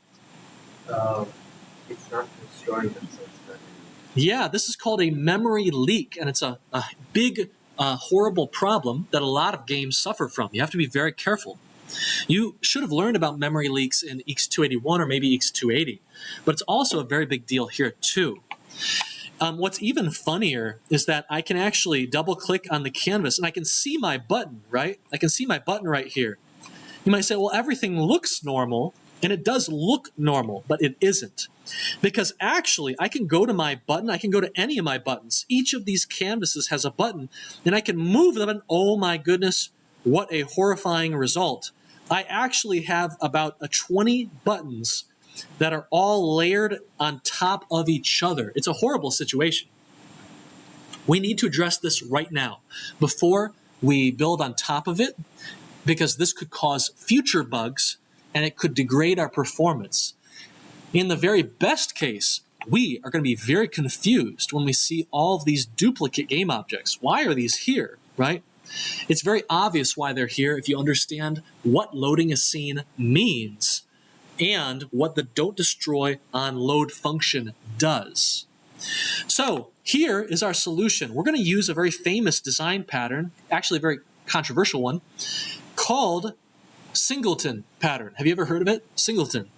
It's not destroying them, so it's not. Yeah, this is called a memory leak, and it's a big, horrible problem that a lot of games suffer from. You have to be very careful. You should have learned about memory leaks in EECS 281 or maybe EECS 280, but it's also a very big deal here too. What's even funnier is that I can actually double click on the canvas and I can see my button, right? I can see my button right here. You might say, well, everything looks normal, and it does look normal, but it isn't. Because actually, I can go to my button, I can go to any of my buttons. Each of these canvases has a button, and I can move them, and oh my goodness, what a horrifying result. I actually have about 20 buttons that are all layered on top of each other. It's a horrible situation. We need to address this right now before we build on top of it, because this could cause future bugs and it could degrade our performance. In the very best case, we are going to be very confused when we see all of these duplicate game objects. Why are these here, right? It's very obvious why they're here if you understand what loading a scene means and what the don't destroy on load function does. So here is our solution. We're going to use a very famous design pattern, actually a very controversial one, called singleton pattern. Have you ever heard of it? Singleton.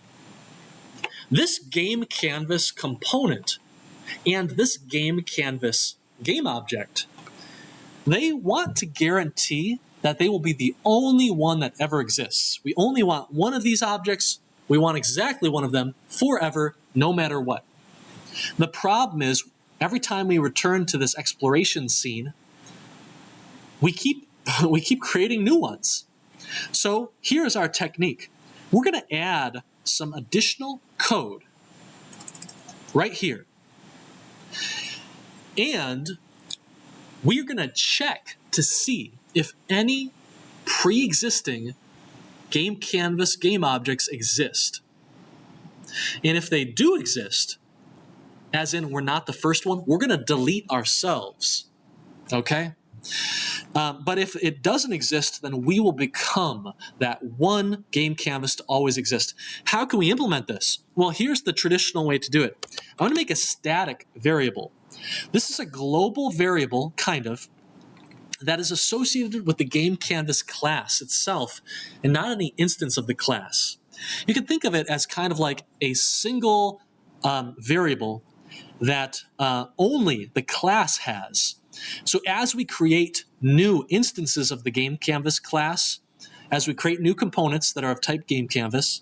This game canvas component and this game canvas game object, they want to guarantee that they will be the only one that ever exists. We only want one of these objects. We want exactly one of them forever, no matter what. The problem is, every time we return to this exploration scene, we keep creating new ones. So here's our technique. We're going to add some additional code right here. And we're going to check to see if any pre-existing game canvas game objects exist. And if they do exist, as in we're not the first one, we're going to delete ourselves. Okay? But if it doesn't exist, then we will become that one game canvas to always exist. How can we implement this? Well, here's the traditional way to do it. I want to make a static variable. This is a global variable, kind of, that is associated with the game canvas class itself and not any instance of the class. You can think of it as kind of like a single variable that only the class has. So as we create new instances of the game canvas class, as we create new components that are of type game canvas,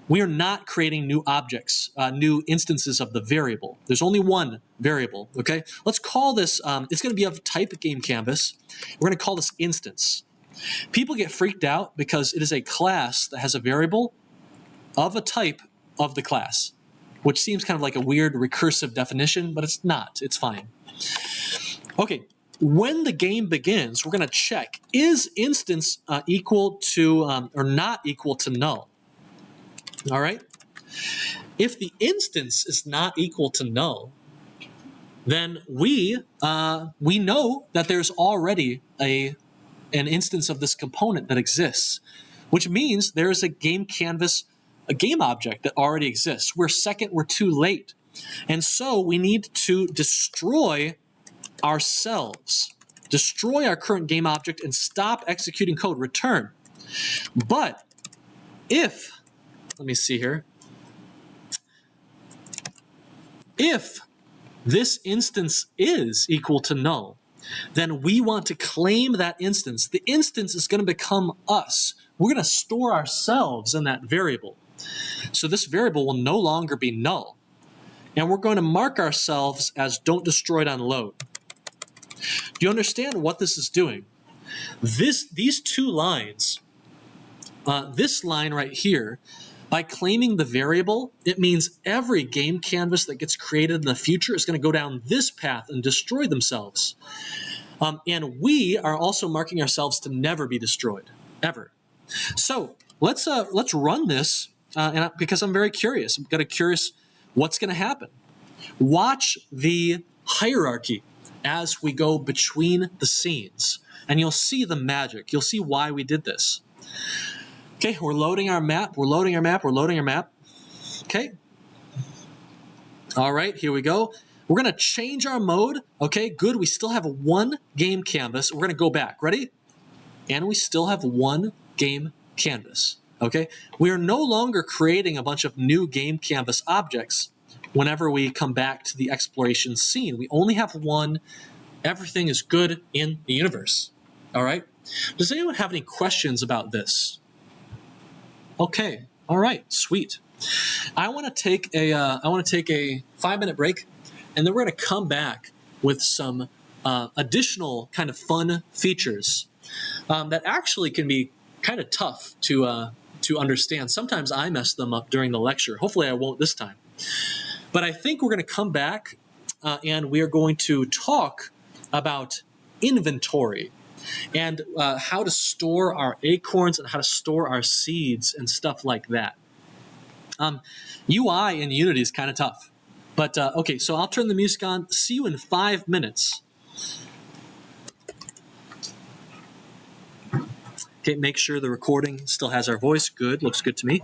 we are not creating new objects, new instances of the variable. There's only one variable, okay? Let's call this, it's going to be of type game canvas. We're going to call this instance. People get freaked out because it is a class that has a variable of a type of the class, which seems kind of like a weird recursive definition, but it's not. It's fine. Okay, when the game begins, we're going to check, is instance equal to or not equal to null? All right? If the instance is not equal to null, then we know that there's already an instance of this component that exists, which means there is a game canvas, a game object that already exists. We're too late. And so we need to destroy ourselves, destroy our current game object and stop executing code, return. But if, let me see here, if this instance is equal to null, then we want to claim that instance. The instance is going to become us. We're going to store ourselves in that variable. So this variable will no longer be null. And we're going to mark ourselves as don't destroy it on load. Do you understand what this is doing? These two lines, this line right here, by claiming the variable, it means every game canvas that gets created in the future is going to go down this path and destroy themselves. And we are also marking ourselves to never be destroyed, ever. So let's run this, because I'm very curious. I'm kind of curious what's going to happen. Watch the hierarchy as we go between the scenes, and you'll see the magic. You'll see why we did this. Okay, we're loading our map. We're loading our map. We're loading our map. Okay. All right, here we go. We're going to change our mode. Okay, good. We still have one game canvas. We're going to go back. Ready? And we still have one game canvas. Okay, we are no longer creating a bunch of new game canvas objects. whenever we come back to the exploration scene. We only have one. Everything is good in the universe. All right? Does anyone have any questions about this? Okay. All right. Sweet. I want to take a 5-minute break, and then we're going to come back with some additional kind of fun features that actually can be kind of tough to understand. Sometimes I mess them up during the lecture. Hopefully I won't this time. But I think we're going to come back and we are going to talk about inventory and how to store our acorns and how to store our seeds and stuff like that. UI in Unity is kind of tough. But okay, so I'll turn the music on. See you in 5 minutes. Okay, make sure the recording still has our voice. Good, looks good to me.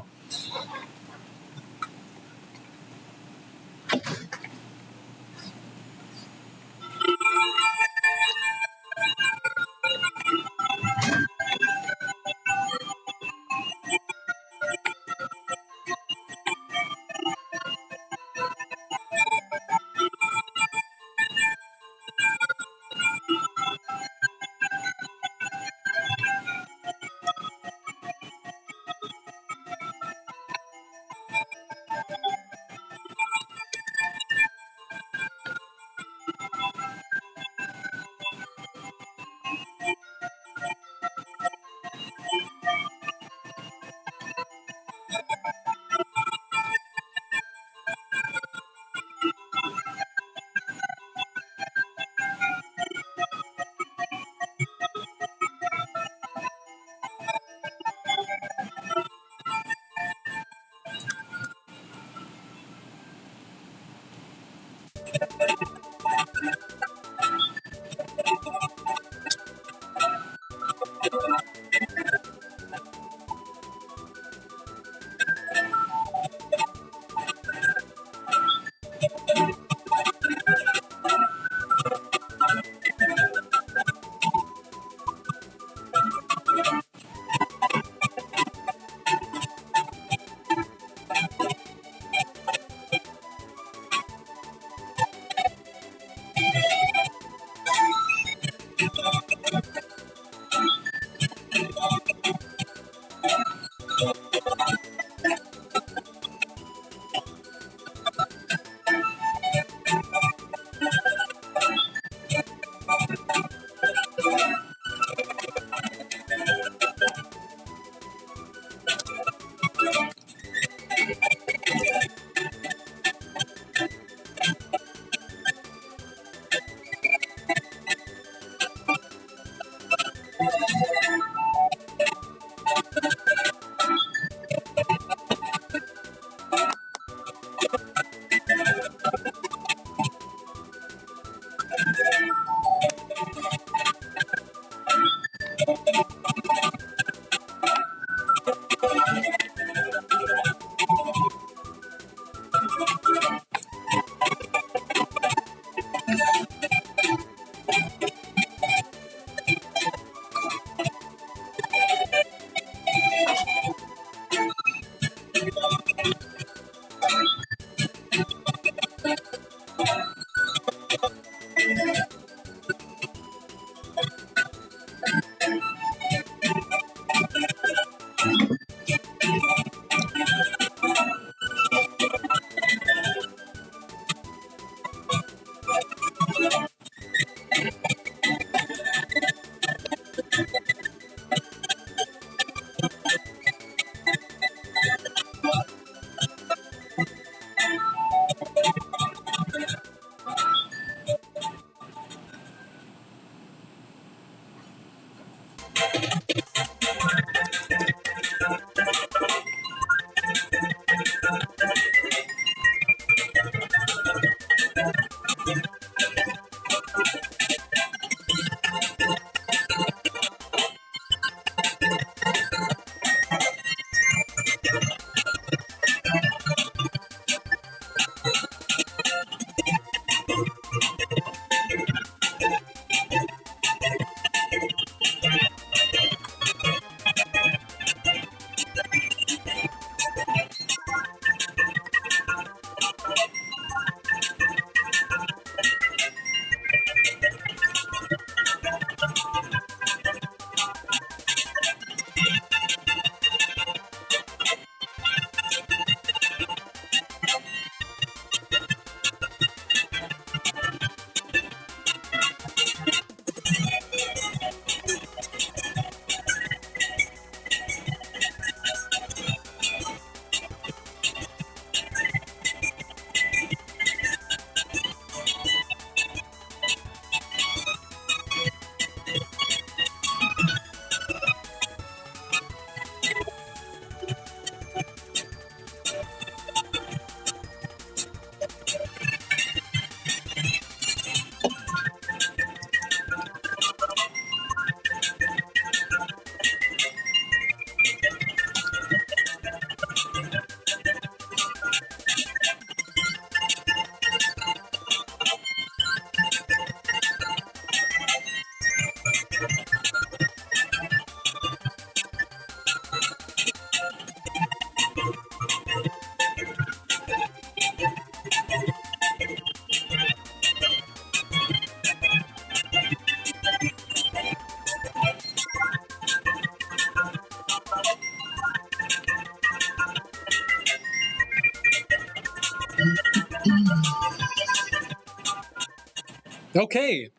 Okay,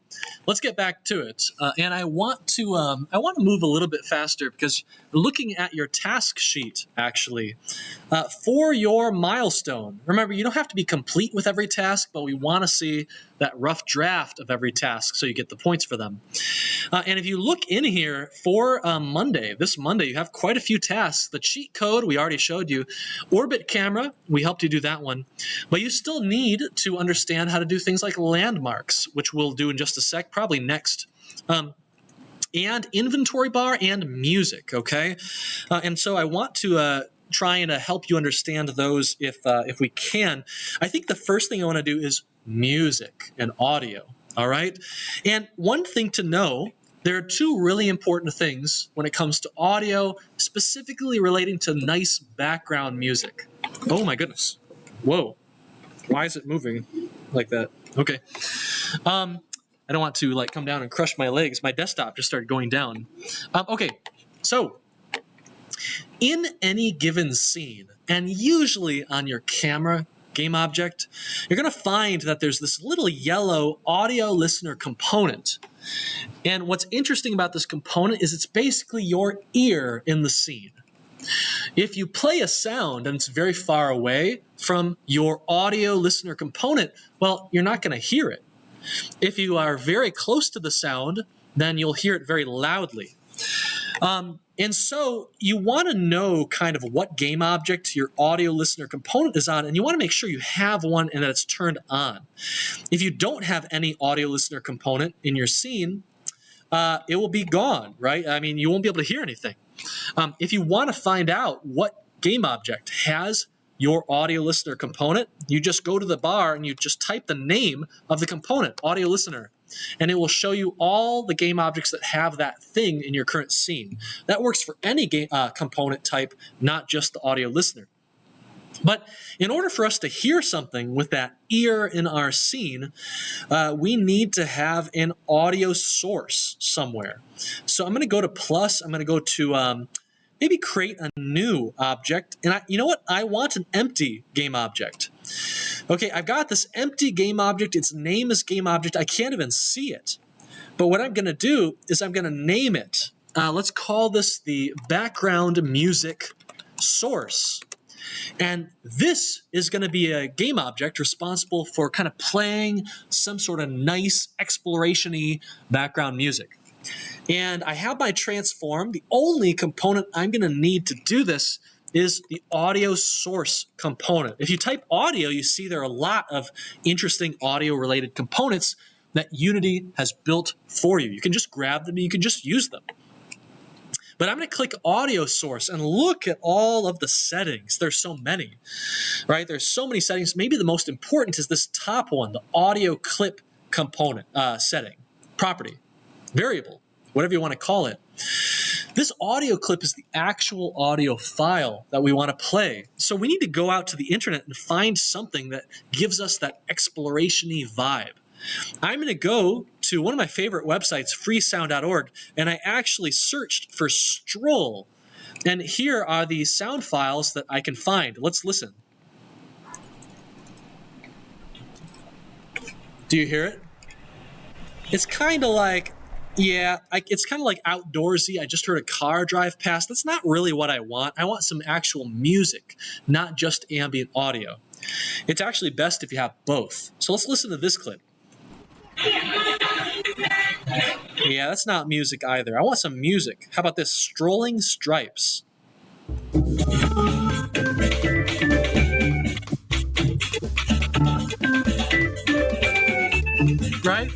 let's get back to it. And I want to move a little bit faster because looking at your task sheet, actually, for your milestone. Remember, you don't have to be complete with every task, but we want to see that rough draft of every task so you get the points for them. And if you look in here for this Monday, you have quite a few tasks. The cheat code, we already showed you. Orbit camera, we helped you do that one. But you still need to understand how to do things like landmarks, which we'll do in just a sec, probably next. And inventory bar and music, okay? And so I want to try and help you understand those if we can. I think the first thing I want to do is music and audio, all right? And one thing to know, there are two really important things when it comes to audio, specifically relating to nice background music. Oh my goodness. Whoa. Why is it moving like that? Okay. I don't want to like come down and crush my legs. My desktop just started going down. Okay, so in any given scene, and usually on your camera game object, you're going to find that there's this little yellow audio listener component. And what's interesting about this component is it's basically your ear in the scene. If you play a sound and it's very far away from your audio listener component, well, you're not going to hear it. If you are very close to the sound, then you'll hear it very loudly. And so you want to know kind of what game object your audio listener component is on, and you want to make sure you have one and that it's turned on. If you don't have any audio listener component in your scene, it will be gone, right? I mean, you won't be able to hear anything. If you want to find out what game object has your audio listener component, you just go to the bar and you just type the name of the component, audio listener, and it will show you all the game objects that have that thing in your current scene. That works for any game component type, not just the audio listener. But in order for us to hear something with that ear in our scene, we need to have an audio source somewhere. So I'm going to go to plus, I'm going to go to maybe create a new object. And you know what? I want an empty game object. Okay, I've got this empty game object. Its name is game object. I can't even see it. But what I'm going to do is I'm going to name it. Let's call this the background music source. And this is going to be a game object responsible for kind of playing some sort of nice exploration-y background music. And I have my transform. The only component I'm going to need to do this is the audio source component. If you type audio, you see there are a lot of interesting audio-related components that Unity has built for you. You can just grab them and you can just use them. But I'm going to click audio source and look at all of the settings. There's so many, right? There's so many settings. Maybe the most important is this top one, the audio clip component setting, property, variable, whatever you want to call it. This audio clip is the actual audio file that we want to play. So we need to go out to the internet and find something that gives us that exploration-y vibe. I'm going to go to one of my favorite websites, freesound.org, and I actually searched for Stroll. And here are the sound files that I can find. Let's listen. Do you hear it? It's kind of like, it's kind of like outdoorsy. I just heard a car drive past. That's not really what I want. I want some actual music, not just ambient audio. It's actually best if you have both. So let's listen to this clip. Yeah, that's not music either. I want some music. How about this? Strolling Stripes. Right?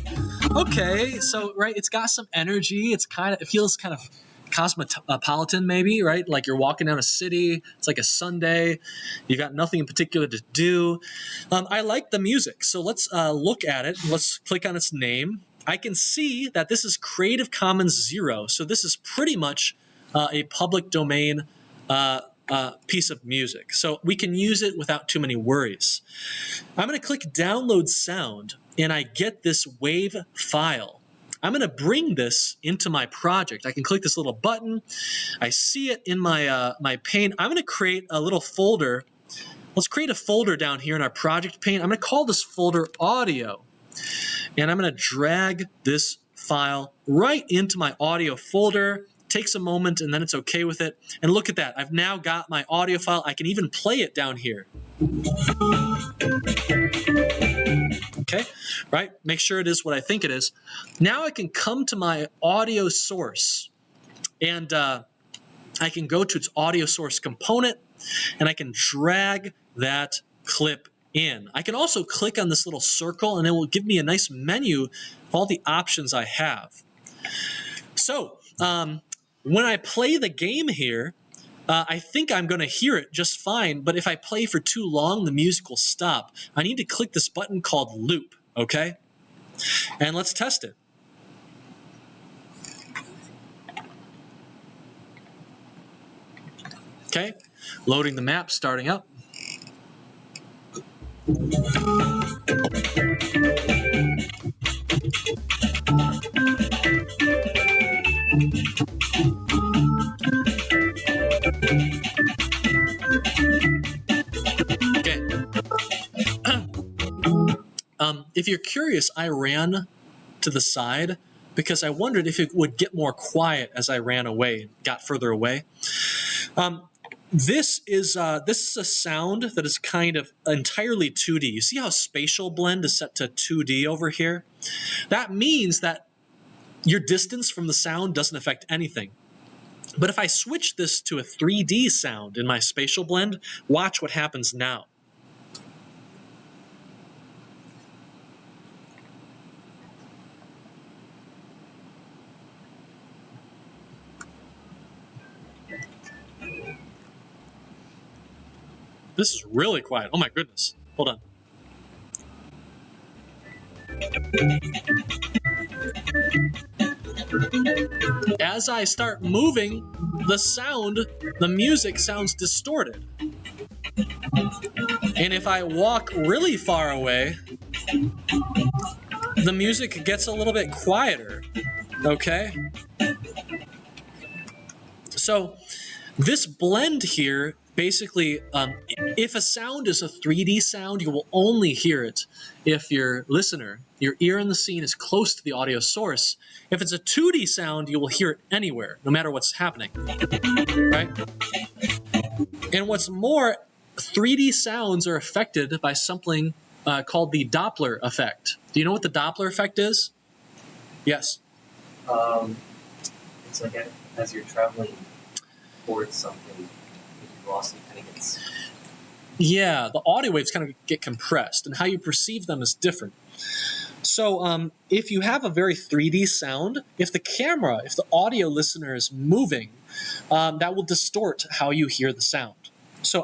Okay, so it's got some energy. It feels kind of cosmopolitan, maybe, right? Like you're walking down a city. It's like a Sunday. You got nothing in particular to do. I like the music, so let's look at it. Let's click on its name. I can see that this is Creative Commons 0, so this is pretty much a public domain piece of music. So we can use it without too many worries. I'm going to click Download Sound, and I get this WAV file. I'm going to bring this into my project. I can click this little button. I see it in my my pane. I'm going to create a little folder. Let's create a folder down here in our project pane. I'm going to call this folder Audio. And I'm going to drag this file right into my audio folder. Takes a moment, and then it's okay with it. And look at that. I've now got my audio file. I can even play it down here. Okay, right? Make sure it is what I think it is. Now I can come to my audio source, and I can go to its audio source component, and I can drag that clip in. I can also click on this little circle, and it will give me a nice menu of all the options I have. So when I play the game here, I think I'm going to hear it just fine, but if I play for too long, the music will stop. I need to click this button called loop, okay? And let's test it. Okay, loading the map, starting up. Okay. If you're curious, I ran to the side because I wondered if it would get more quiet as I ran away, got further away. This is a sound that is kind of entirely 2D. You see how spatial blend is set to 2D over here? That means that your distance from the sound doesn't affect anything. But if I switch this to a 3D sound in my spatial blend, watch what happens now. This is really quiet. Oh my goodness. Hold on. As I start moving, the music sounds distorted. And if I walk really far away, the music gets a little bit quieter. Okay? So this blend here, basically, if a sound is a 3D sound, you will only hear it if your listener, your ear in the scene, is close to the audio source. If it's a 2D sound, you will hear it anywhere, no matter what's happening, right? And what's more, 3D sounds are affected by something called the Doppler effect. Do you know what the Doppler effect is? Yes. It's like as you're traveling towards something, velocity kind of gets... Yeah, the audio waves kind of get compressed, and how you perceive them is different. So if you have a very 3D sound, if the audio listener is moving, that will distort how you hear the sound. So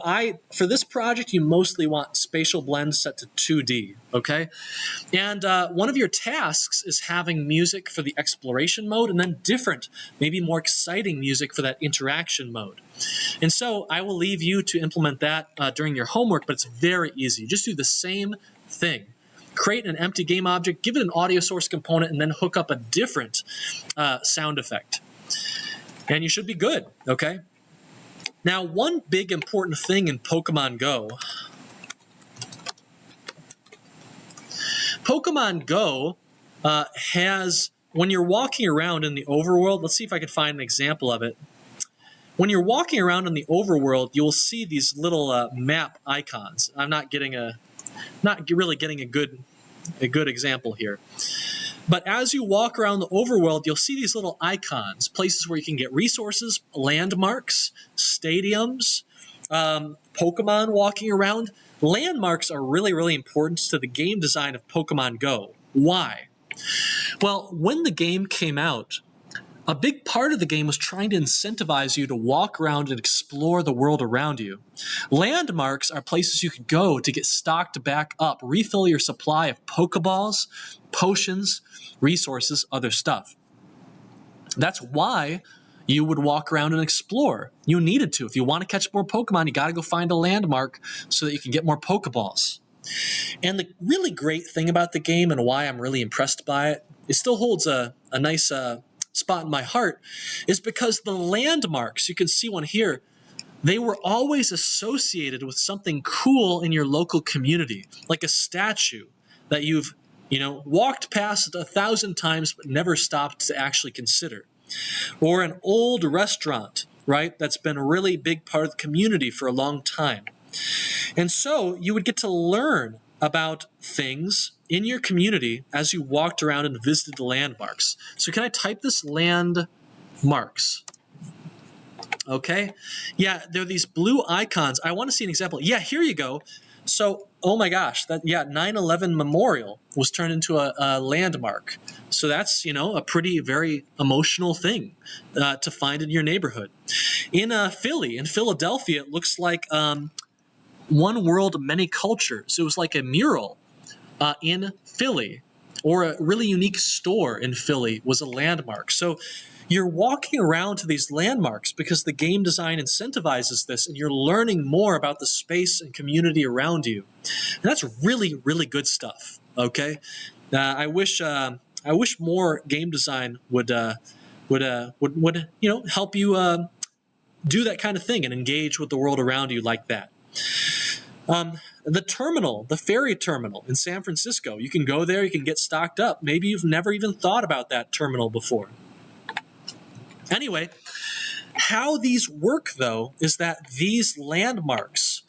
for this project, you mostly want spatial blend set to 2D, okay? And one of your tasks is having music for the exploration mode and then different, maybe more exciting music for that interaction mode. And so I will leave you to implement that during your homework, but it's very easy. Just do the same thing. Create an empty game object, give it an audio source component, and then hook up a different sound effect. And you should be good, okay? Now, one big important thing in Pokemon Go, has, when you're walking around in the overworld, let's see if I can find an example of it. When you're walking around in the overworld, you'll see these little map icons. I'm not really getting a good example here. But as you walk around the overworld, you'll see these little icons, places where you can get resources, landmarks, stadiums, Pokemon walking around. Landmarks are really, really important to the game design of Pokemon Go. Why? Well, when the game came out, a big part of the game was trying to incentivize you to walk around and explore the world around you. Landmarks are places you could go to get stocked back up, refill your supply of Pokeballs, potions, resources, other stuff. That's why you would walk around and explore. You needed to. If you want to catch more Pokemon, you got to go find a landmark so that you can get more Pokeballs. And the really great thing about the game and why I'm really impressed by it, it still holds a nice spot in my heart, is because the landmarks, you can see one here, they were always associated with something cool in your local community, like a statue that you've walked past 1,000 times but never stopped to actually consider. Or an old restaurant, right, that's been a really big part of the community for a long time. And so you would get to learn about things in your community as you walked around and visited the landmarks. So can I type this landmarks? Okay. Yeah, there are these blue icons. I want to see an example. Yeah, here you go. So, oh my gosh, 9/11 Memorial was turned into a landmark. So that's, a pretty, very emotional thing to find in your neighborhood. In Philadelphia, it looks like One World, Many Cultures. It was like a mural in Philly, or a really unique store in Philly was a landmark. So you're walking around to these landmarks because the game design incentivizes this, and you're learning more about the space and community around you. And that's really, really good stuff. Okay, I wish more game design would help you do that kind of thing and engage with the world around you like that. The ferry terminal in San Francisco, you can go there, you can get stocked up. Maybe you've never even thought about that terminal before. Anyway, how these work, though, is that these landmarks,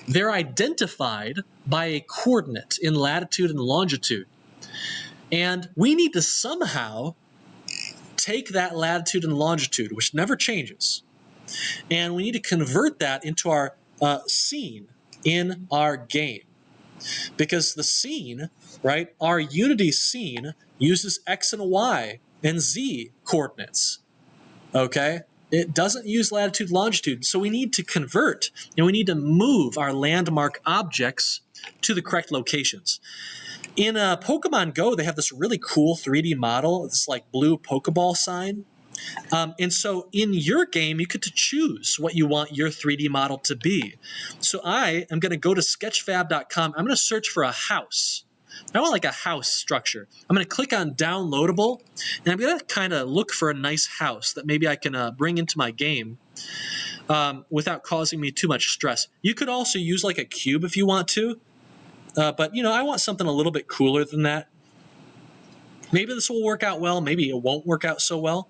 they're identified by a coordinate in latitude and longitude. And we need to somehow take that latitude and longitude, which never changes, and we need to convert that into our scene in our game. Because the scene, right, our Unity scene uses X and Y and Z coordinates. Okay? It doesn't use latitude, longitude. So we need to convert, and we need to move our landmark objects to the correct locations. In Pokemon Go, they have this really cool 3D model, this like blue Pokeball sign. And so in your game, you get to choose what you want your 3D model to be. So I am going to go to sketchfab.com. I'm going to search for a house. I want like a house structure. I'm going to click on downloadable, and I'm going to kind of look for a nice house that maybe I can bring into my game without causing me too much stress. You could also use like a cube if you want to, but I want something a little bit cooler than that. Maybe this will work out well. Maybe it won't work out so well.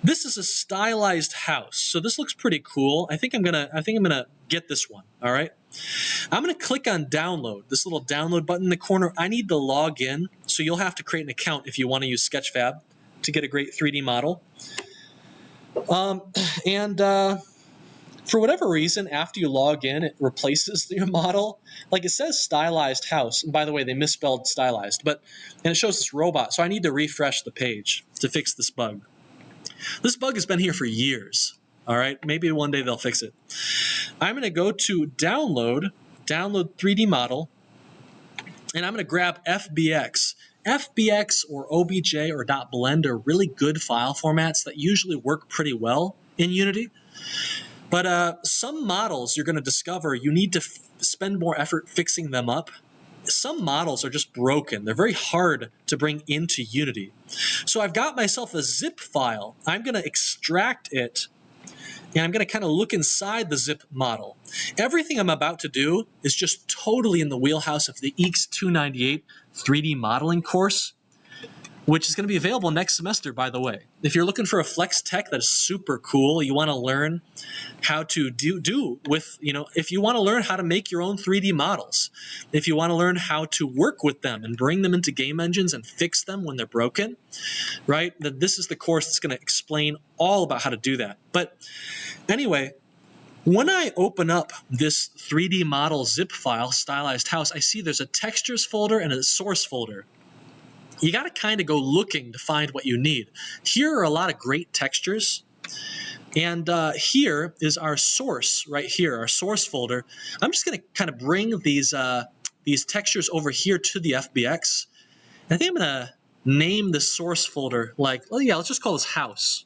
This is a stylized house, so this looks pretty cool. I think I'm gonna get this one. All right. I'm gonna click on download. This little download button in the corner. I need to log in, so you'll have to create an account if you want to use Sketchfab to get a great 3D model. For whatever reason, after you log in, it replaces your model. Like it says stylized house. And by the way, they misspelled stylized. And it shows this robot. So I need to refresh the page to fix this bug. This bug has been here for years. All right? Maybe one day they'll fix it. I'm going to go to download 3D model. And I'm going to grab FBX. FBX or OBJ or .blend are really good file formats that usually work pretty well in Unity. But some models you're going to discover you need to spend more effort fixing them up. Some models are just broken. They're very hard to bring into Unity. So I've got myself a zip file. I'm going to extract it, and I'm going to kind of look inside the zip model. Everything I'm about to do is just totally in the wheelhouse of the EECS 298 3D modeling course, which is going to be available next semester, by the way. If you're looking for a flex tech that is super cool, you want to learn how to do with, if you want to learn how to make your own 3D models, if you want to learn how to work with them and bring them into game engines and fix them when they're broken, right, then this is the course that's going to explain all about how to do that. But anyway, when I open up this 3D model zip file, stylized house, I see there's a textures folder and a source folder. You got to kind of go looking to find what you need. Here are a lot of great textures. And here is our source right here, our source folder. I'm just going to kind of bring these textures over here to the FBX. And I think I'm going to name the source folder let's just call this house.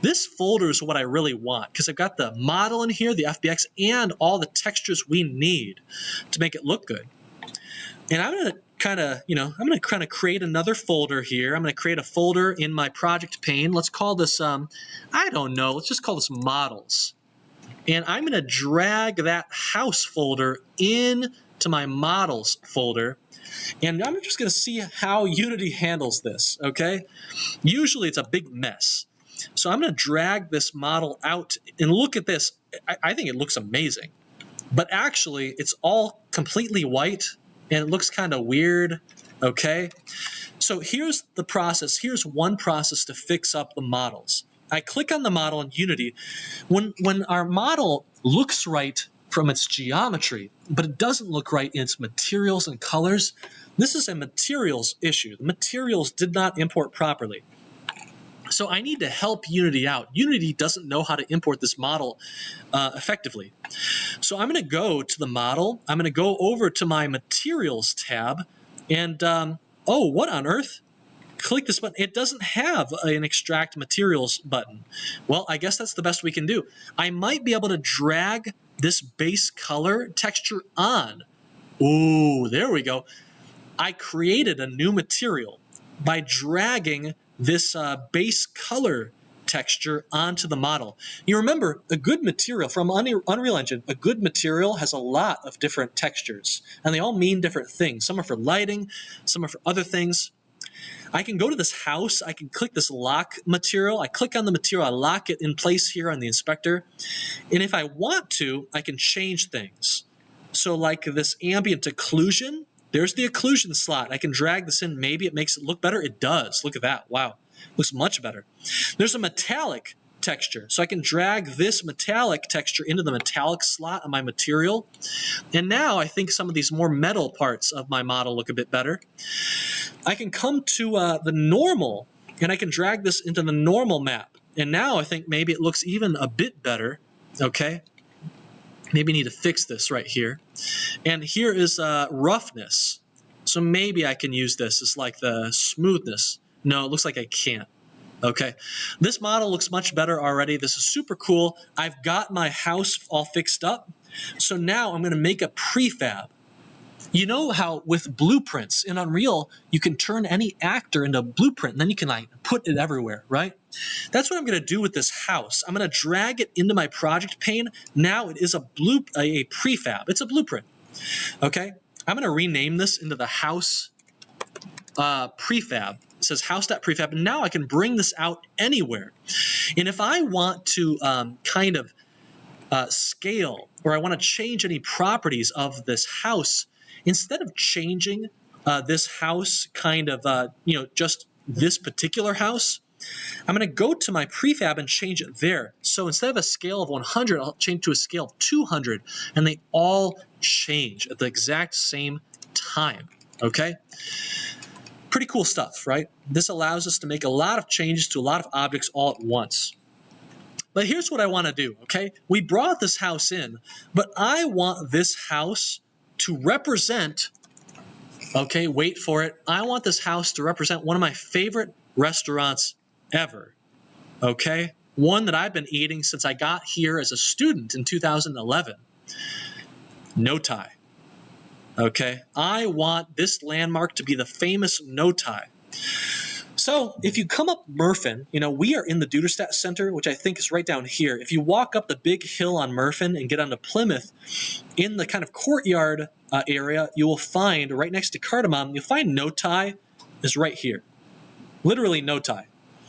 This folder is what I really want because I've got the model in here, the FBX, and all the textures we need to make it look good. And I'm going to kind of create another folder here. I'm going to create a folder in my project pane. Let's call this, let's just call this models. And I'm going to drag that house folder into my models folder. And I'm just going to see how Unity handles this, okay? Usually it's a big mess. So I'm going to drag this model out and look at this. I think it looks amazing. But actually, it's all completely white, and it looks kind of weird, okay? So here's the process. Here's one process to fix up the models. I click on the model in Unity. When our model looks right from its geometry, but it doesn't look right in its materials and colors, this is a materials issue. The materials did not import properly. So I need to help Unity out. Unity doesn't know how to import this model effectively. So I'm going to go to the model. I'm going to go over to my materials tab. And, oh, what on earth? Click this button. It doesn't have an extract materials button. Well, I guess that's the best we can do. I might be able to drag this base color texture on. Ooh, there we go. I created a new material by dragging this base color texture onto the model. You remember, a good material from Unreal Engine, a good material has a lot of different textures, and they all mean different things. Some are for lighting, some are for other things. I can go to this house, I can click this lock material, I click on the material, I lock it in place here on the inspector, and if I want to, I can change things. So like this ambient occlusion, there's the occlusion slot. I can drag this in. Maybe it makes it look better. It does. Look at that. Wow. Looks much better. There's a metallic texture. So I can drag this metallic texture into the metallic slot on my material. And now I think some of these more metal parts of my model look a bit better. I can come to the normal, and I can drag this into the normal map. And now I think maybe it looks even a bit better. Okay. Maybe need to fix this right here. And here is roughness. So maybe I can use this as like the smoothness. No, it looks like I can't. Okay. This model looks much better already. This is super cool. I've got my house all fixed up. So now I'm going to make a prefab. You know how with blueprints in Unreal, you can turn any actor into a blueprint, and then you can like put it everywhere, right? That's what I'm going to do with this house. I'm going to drag it into my project pane. Now it is a prefab. It's a blueprint. Okay. I'm going to rename this into the house prefab. It says house.prefab. And now I can bring this out anywhere. And if I want to kind of scale, or I want to change any properties of this house, instead of changing this house kind of, just this particular house, I'm going to go to my prefab and change it there. So instead of a scale of 100, I'll change to a scale of 200, and they all change at the exact same time, okay? Pretty cool stuff, right? This allows us to make a lot of changes to a lot of objects all at once. But here's what I want to do, okay? We brought this house in, but I want this house to represent, okay, wait for it. I want this house to represent one of my favorite restaurants ever, okay? One that I've been eating since I got here as a student in 2011. No Thai, okay? I want this landmark to be the famous No Thai. So if you come up Murphin, we are in the Duderstadt Center, which I think is right down here. If you walk up the big hill on Murphin and get onto Plymouth, in the kind of courtyard area, you will find, right next to Cardamom, you'll find No Thai is right here. Literally No Thai,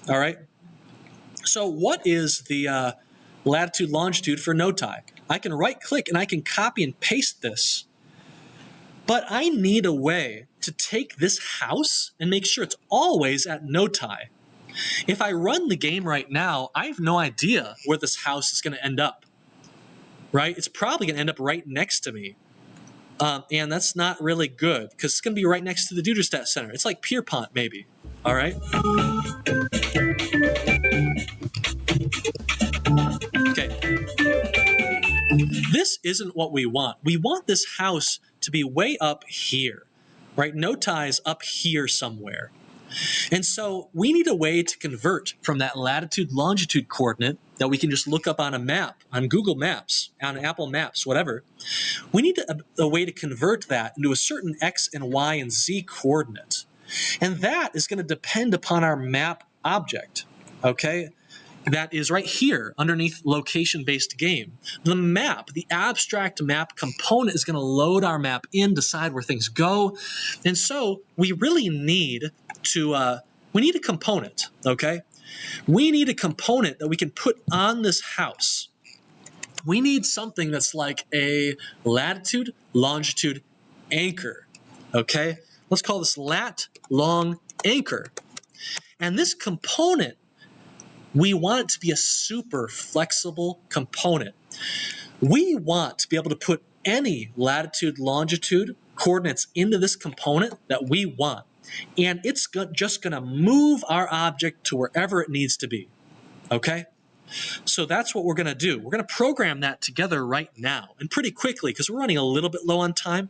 all right? So what is the latitude, longitude for No Thai? I can right-click and I can copy and paste this. But I need a way to take this house and make sure it's always at No Thai. If I run the game right now, I have no idea where this house is going to end up, right? It's probably going to end up right next to me. And that's not really good because it's going to be right next to the Duderstadt Center. It's like Pierpont, maybe. All right? Okay. This isn't what we want. We want this house to be way up here, right? No Thai is up here somewhere. And so we need a way to convert from that latitude, longitude coordinate that we can just look up on a map, on Google Maps, on Apple Maps, whatever. We need a way to convert that into a certain X and Y and Z coordinate. And that is going to depend upon our map object, okay? that is right here underneath location-based game. The map, the abstract map component is going to load our map in, decide where things go. And so we really need to, we need a component, okay? We need a component that we can put on this house. We need something that's like a latitude, longitude anchor, okay? Let's call this lat long anchor. And this component, we want it to be a super flexible component. We want to be able to put any latitude, longitude coordinates into this component that we want. And it's just going to move our object to wherever it needs to be. Okay? So that's what we're going to do. We're going to program that together right now, and pretty quickly, because we're running a little bit low on time.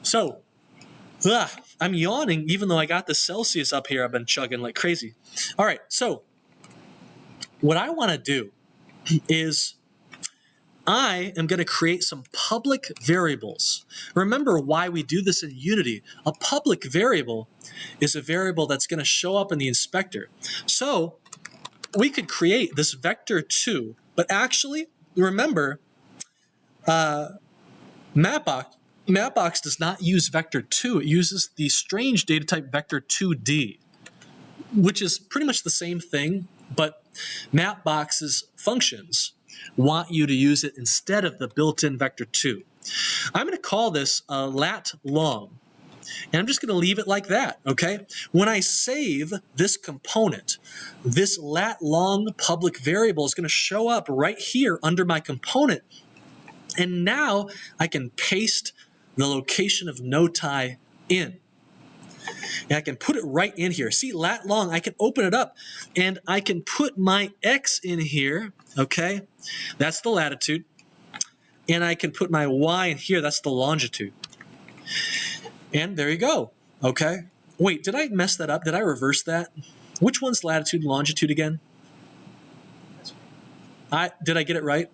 So, I'm yawning even though I got the Celsius up here. I've been chugging like crazy. All right, so what I want to do is I am going to create some public variables. Remember why we do this in Unity. A public variable is a variable that's going to show up in the inspector. So we could create this vector2, but actually, remember, Mapbox does not use vector2. It uses the strange data type vector2d, which is pretty much the same thing, but Mapbox's functions want you to use it instead of the built-in vector2. I'm going to call this lat long, and I'm just going to leave it like that, okay? When I save this component, this lat long public variable is going to show up right here under my component, and now I can paste the location of noti in. And I can put it right in here. See, lat long, I can open it up and I can put my X in here, okay? That's the latitude. And I can put my Y in here, that's the longitude. And there you go, okay? Wait, did I mess that up? Did I reverse that? Which one's latitude and longitude again? Did I get it right?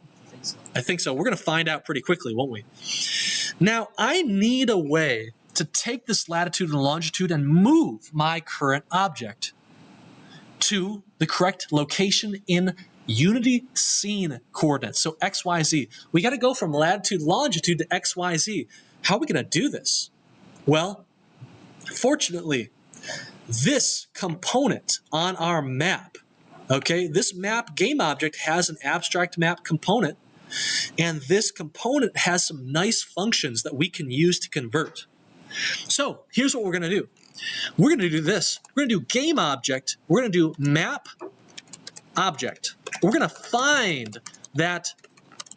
I think so. We're going to find out pretty quickly, won't we? Now, I need a way to take this latitude and longitude and move my current object to the correct location in Unity scene coordinates. So X, Y, Z. We got to go from latitude, longitude to X, Y, Z. How are we going to do this? Well, fortunately, this component on our map, okay, this map game object has an abstract map component, and this component has some nice functions that we can use to convert. So here's what we're going to do. We're going to do this. We're going to do game object. We're going to do map object. We're going to find that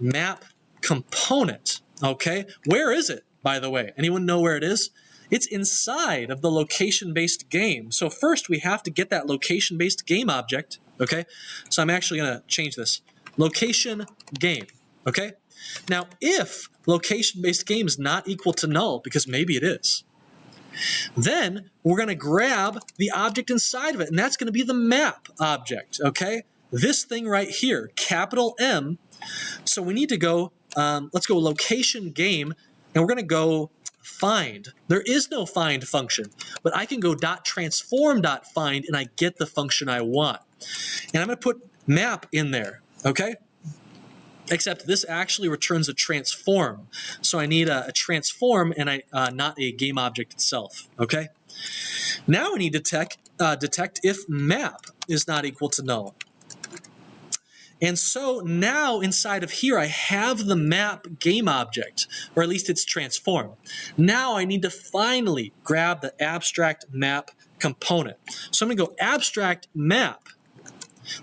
map component, okay? Where is it, by the way? Anyone know where it is? It's inside of the location-based game. So first we have to get that location-based game object, okay? So I'm actually going to change this. Location game, okay? Now, if location-based game is not equal to null, because maybe it is, then we're going to grab the object inside of it, and that's going to be the map object, okay? This thing right here, capital M. So we need to go, let's go location game, and we're going to go find. There is no find function, but I can go .transform.find, and I get the function I want. And I'm going to put map in there, okay? Except this actually returns a transform. So I need a transform and not a game object itself, okay? Now I need to detect if map is not equal to null. And so now inside of here I have the map game object, or at least its transform. Now I need to finally grab the abstract map component. So I'm going to go abstract map.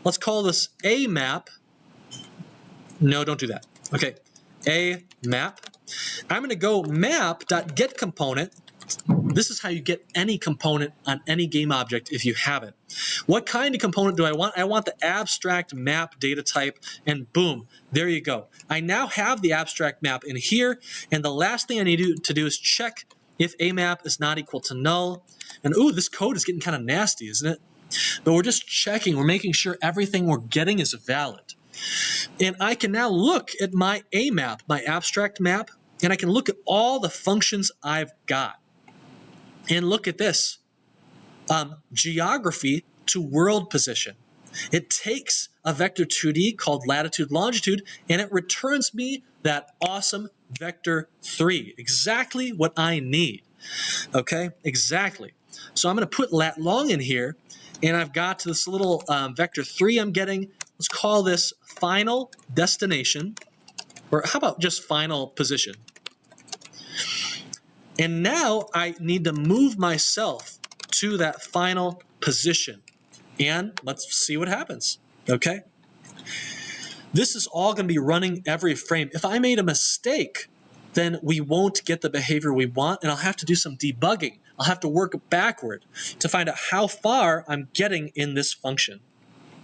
Let's call this a map. No, don't do that. Okay, a map. I'm going to go map.getComponent. This is how you get any component on any game object if you have it. What kind of component do I want? I want the abstract map data type, and boom, there you go. I now have the abstract map in here, and the last thing I need to do is check if a map is not equal to null. And ooh, this code is getting kind of nasty, isn't it? But we're just checking. We're making sure everything we're getting is valid. And I can now look at my a map, my abstract map, and I can look at all the functions I've got. And look at this, geography to world position. It takes a vector 2D called latitude, longitude, and it returns me that awesome vector 3. Exactly what I need. Okay, exactly. So I'm going to put lat long in here, and I've got this little vector 3 I'm getting. Let's call this final destination, or how about just final position? And now I need to move myself to that final position. And let's see what happens, okay? This is all going to be running every frame. If I made a mistake, then we won't get the behavior we want, and I'll have to do some debugging. I'll have to work backward to find out how far I'm getting in this function,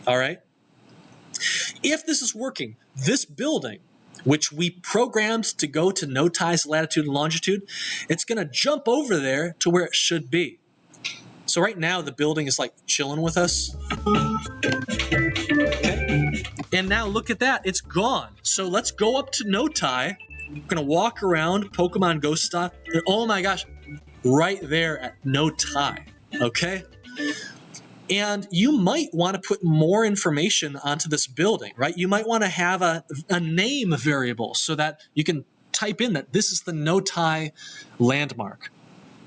all right? If this is working, this building, which we programmed to go to no ties latitude and longitude, it's going to jump over there to where it should be. So right now the building is like chilling with us. Okay. And now look at that, it's gone. So let's go up to no tie. We're going to walk around Pokemon Go style. And oh my gosh, right there at no tie. Okay. And you might want to put more information onto this building, right? You might want to have a name variable so that you can type in that this is the no tie landmark.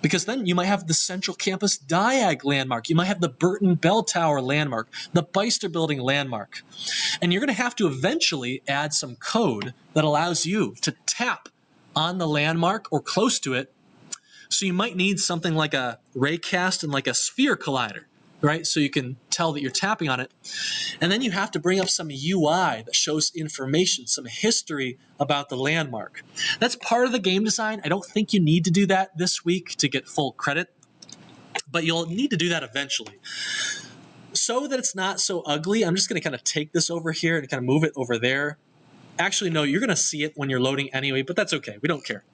Because then you might have the Central Campus Diag landmark. You might have the Burton Bell Tower landmark, the Beister Building landmark. And you're going to have to eventually add some code that allows you to tap on the landmark or close to it. So you might need something like a raycast and like a sphere collider, right? So you can tell that you're tapping on it. And then you have to bring up some UI that shows information, some history about the landmark. That's part of the game design. I don't think you need to do that this week to get full credit, but you'll need to do that eventually. So that it's not so ugly, I'm just going to kind of take this over here and kind of move it over there. Actually, no, you're going to see it when you're loading anyway, but that's okay. We don't care.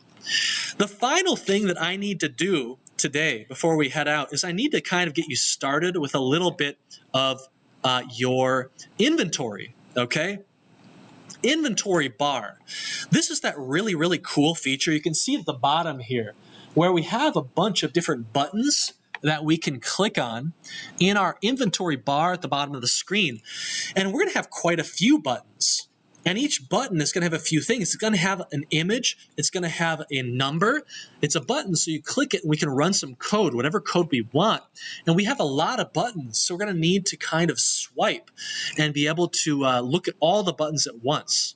The final thing that I need to do today before we head out is I need to kind of get you started with a little bit of your inventory, okay? Inventory bar. This is that really, really cool feature. You can see at the bottom here where we have a bunch of different buttons that we can click on in our inventory bar at the bottom of the screen. And we're going to have quite a few buttons. And each button is going to have a few things. It's going to have an image. It's going to have a number. It's a button, so you click it and we can run some code, whatever code we want. And we have a lot of buttons, so we're going to need to kind of swipe and be able to look at all the buttons at once.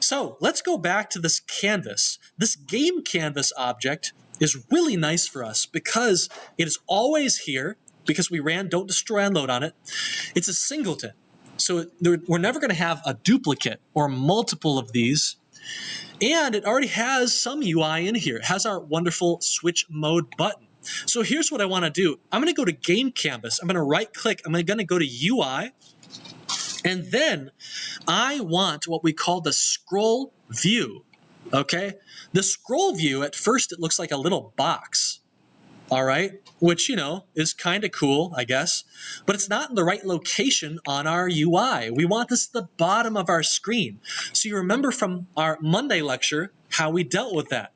So let's go back to this canvas. This game canvas object is really nice for us because it is always here because we ran don't destroy unload on it. It's a singleton. So we're never going to have a duplicate or multiple of these. And it already has some UI in here. It has our wonderful switch mode button. So here's what I want to do. I'm going to go to Game Canvas. I'm going to right click. I'm going to go to UI. And then I want what we call the scroll view. Okay? The scroll view, at first, it looks like a little box. All right, which, you know, is kind of cool, I guess, but it's not in the right location on our UI. We want this at the bottom of our screen. So you remember from our Monday lecture how we dealt with that.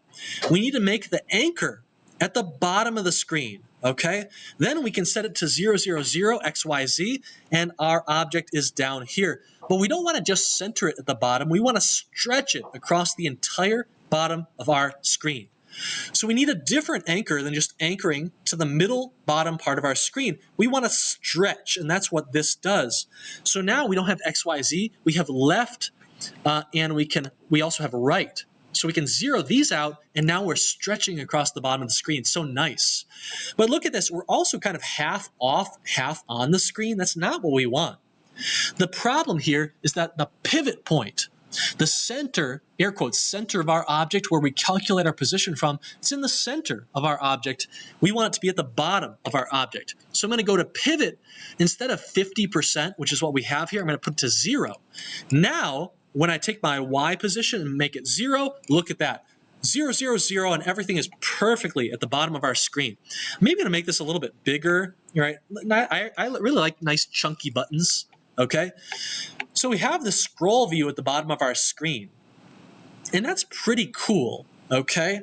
We need to make the anchor at the bottom of the screen, okay? Then we can set it to 000 XYZ, and our object is down here. But we don't want to just center it at the bottom. We want to stretch it across the entire bottom of our screen. So we need a different anchor than just anchoring to the middle bottom part of our screen. We want to stretch, and that's what this does. So now we don't have XYZ, we have left, and we also have right. So we can zero these out, and now we're stretching across the bottom of the screen. So nice. But look at this, we're also kind of half off, half on the screen. That's not what we want. The problem here is that the pivot point, the center, air quotes, center of our object where we calculate our position from, it's in the center of our object. We want it to be at the bottom of our object. So I'm going to go to pivot. Instead of 50%, which is what we have here, I'm going to put it to 0. Now, when I take my Y position and make it 0, look at that. 0, 0, 0, and everything is perfectly at the bottom of our screen. Maybe I'm going to make this a little bit bigger, right? I really like nice chunky buttons, okay? So we have the scroll view at the bottom of our screen, and that's pretty cool, okay?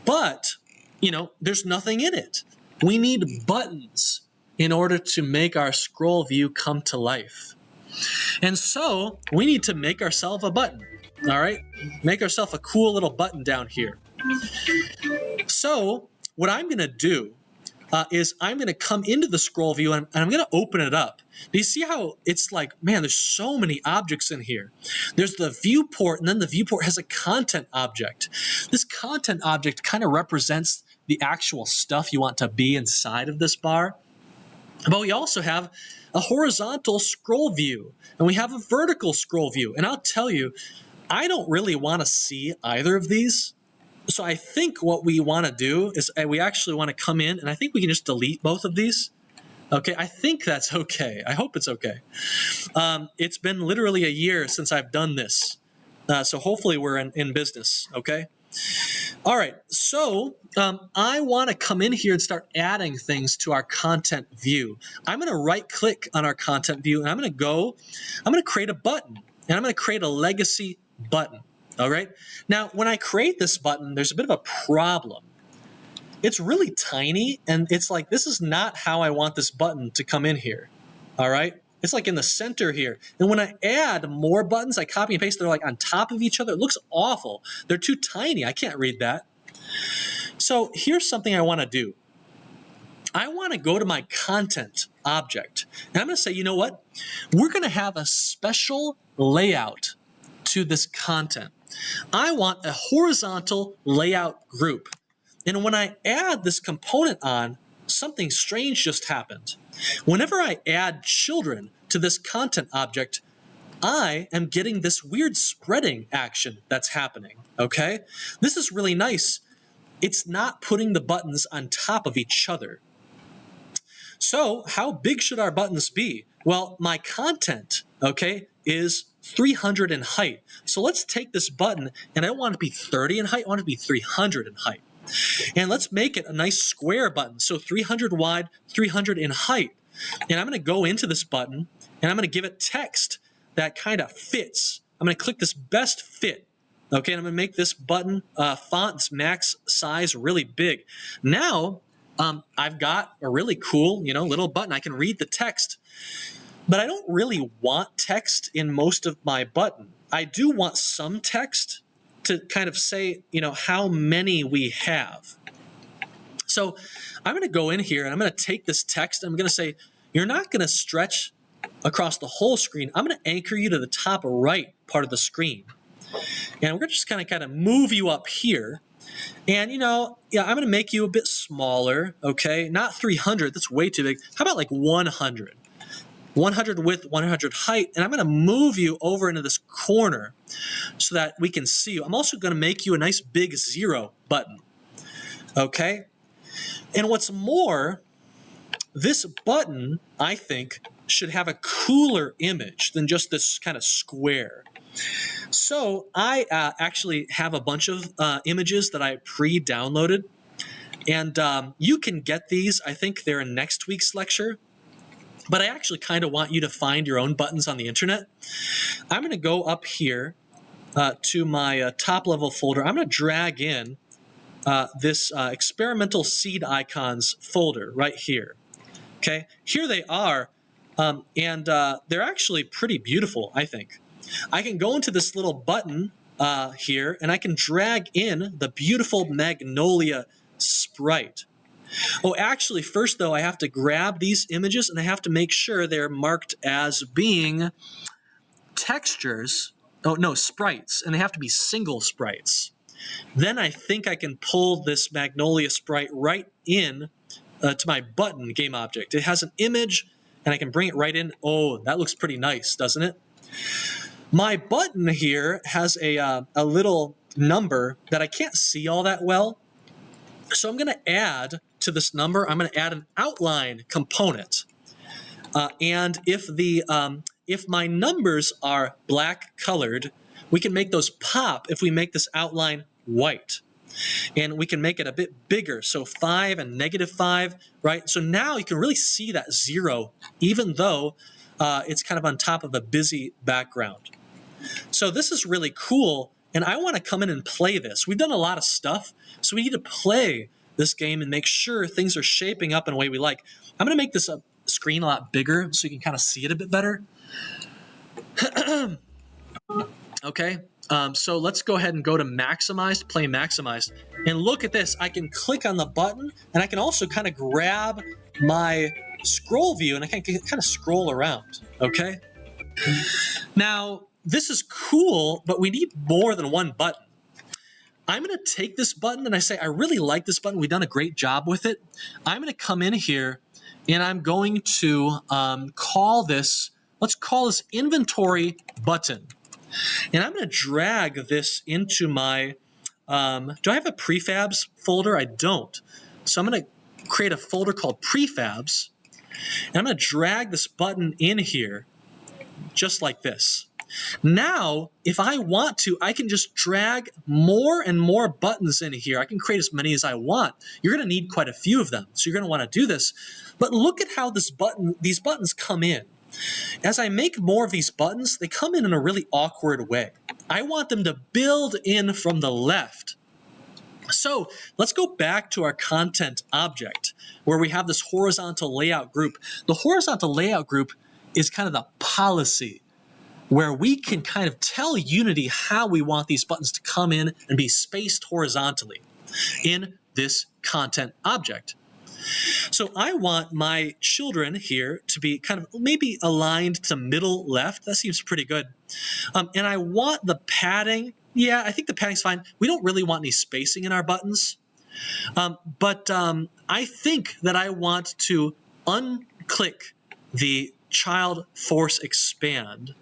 But, you know, there's nothing in it. We need buttons. in order to make our scroll view come to life. And so we need to make ourselves a button, all right? Make ourselves a cool little button down here. So what I'm going to do is I'm going to come into the scroll view and I'm going to open it up. Do you see how it's like, man, there's so many objects in here. There's the viewport, and then the viewport has a content object. This content object kind of represents the actual stuff you want to be inside of this bar. But we also have a horizontal scroll view, and we have a vertical scroll view. And I'll tell you, I don't really want to see either of these. So I think what we want to do is we actually want to come in, and I think we can just delete both of these. Okay, I think that's okay. I hope it's okay. It's been literally a year since I've done this. So hopefully we're in business, okay? All right, so I want to come in here and start adding things to our content view. I'm going to right-click on our content view, and I'm going to create a button, and I'm going to create a legacy button. All right. Now, when I create this button, there's a bit of a problem. It's really tiny, and it's like, this is not how I want this button to come in here. All right. It's like in the center here. And when I add more buttons, I copy and paste, they're like on top of each other. It looks awful. They're too tiny. I can't read that. So here's something I want to do. I want to go to my content object, and I'm going to say, you know what? We're going to have a special layout to this content. I want a horizontal layout group. And when I add this component on, something strange just happened. Whenever I add children to this content object, I am getting this weird spreading action that's happening, okay? This is really nice. It's not putting the buttons on top of each other. So how big should our buttons be? Well, my content, okay, is 300 in height. So let's take this button, and I don't want it to be 30 in height, I want it to be 300 in height. And let's make it a nice square button. So 300 wide, 300 in height. And I'm going to go into this button, and I'm going to give it text that kind of fits. I'm going to click this best fit. Okay, and I'm going to make this button font, this max size, really big. Now, I've got a really cool, little button. I can read the text. But I don't really want text in most of my button. I do want some text to kind of say, how many we have. So I'm going to go in here, and I'm going to take this text, and I'm going to say, you're not going to stretch across the whole screen. I'm going to anchor you to the top right part of the screen. And we're going to just kind of move you up here. And, I'm going to make you a bit smaller, okay? Not 300, that's way too big. How about like 100? 100 width, 100 height, and I'm going to move you over into this corner so that we can see you. I'm also going to make you a nice big 0 button, okay? And what's more, this button, I think, should have a cooler image than just this kind of square. So I actually have a bunch of images that I pre-downloaded, and you can get these. I think they're in next week's lecture. But I actually kind of want you to find your own buttons on the internet. I'm going to go up here to my top level folder. I'm going to drag in this experimental seed icons folder right here. Okay, here they are, and they're actually pretty beautiful, I think. I can go into this little button here, and I can drag in the beautiful magnolia sprite. Oh, actually, first, though, I have to grab these images, and I have to make sure they're marked as being textures. Oh, no, sprites, and they have to be single sprites. Then I think I can pull this magnolia sprite right in to my button game object. It has an image, and I can bring it right in. Oh, that looks pretty nice, doesn't it? My button here has a little number that I can't see all that well. So I'm going to add to this number, I'm going to add an outline component. And if my numbers are black colored, we can make those pop if we make this outline white. And we can make it a bit bigger, so 5 and -5, right? So now you can really see that 0, even though it's kind of on top of a busy background. So this is really cool, and I want to come in and play this. We've done a lot of stuff, so we need to play this game and make sure things are shaping up in a way we like. I'm going to make this screen a lot bigger so you can kind of see it a bit better. Okay, so let's go ahead and go to maximized, play maximized. And look at this. I can click on the button, and I can also kind of grab my scroll view, and I can kind of scroll around, okay? Now, this is cool, but we need more than one button. I'm going to take this button, and I say, I really like this button. We've done a great job with it. I'm going to come in here, and I'm going to call this, let's call this inventory button. And I'm going to drag this into my, do I have a prefabs folder? I don't. So I'm going to create a folder called prefabs. And I'm going to drag this button in here just like this. Now, if I want to, I can just drag more and more buttons in here. I can create as many as I want. You're going to need quite a few of them. So you're going to want to do this. But look at how these buttons come in. As I make more of these buttons, they come in a really awkward way. I want them to build in from the left. So let's go back to our content object where we have this horizontal layout group. The horizontal layout group is kind of the policy where we can kind of tell Unity how we want these buttons to come in and be spaced horizontally in this content object. So I want my children here to be kind of maybe aligned to middle left. That seems pretty good. And I want the padding. Yeah, I think the padding's fine. We don't really want any spacing in our buttons. But I think that I want to unclick the child force expand.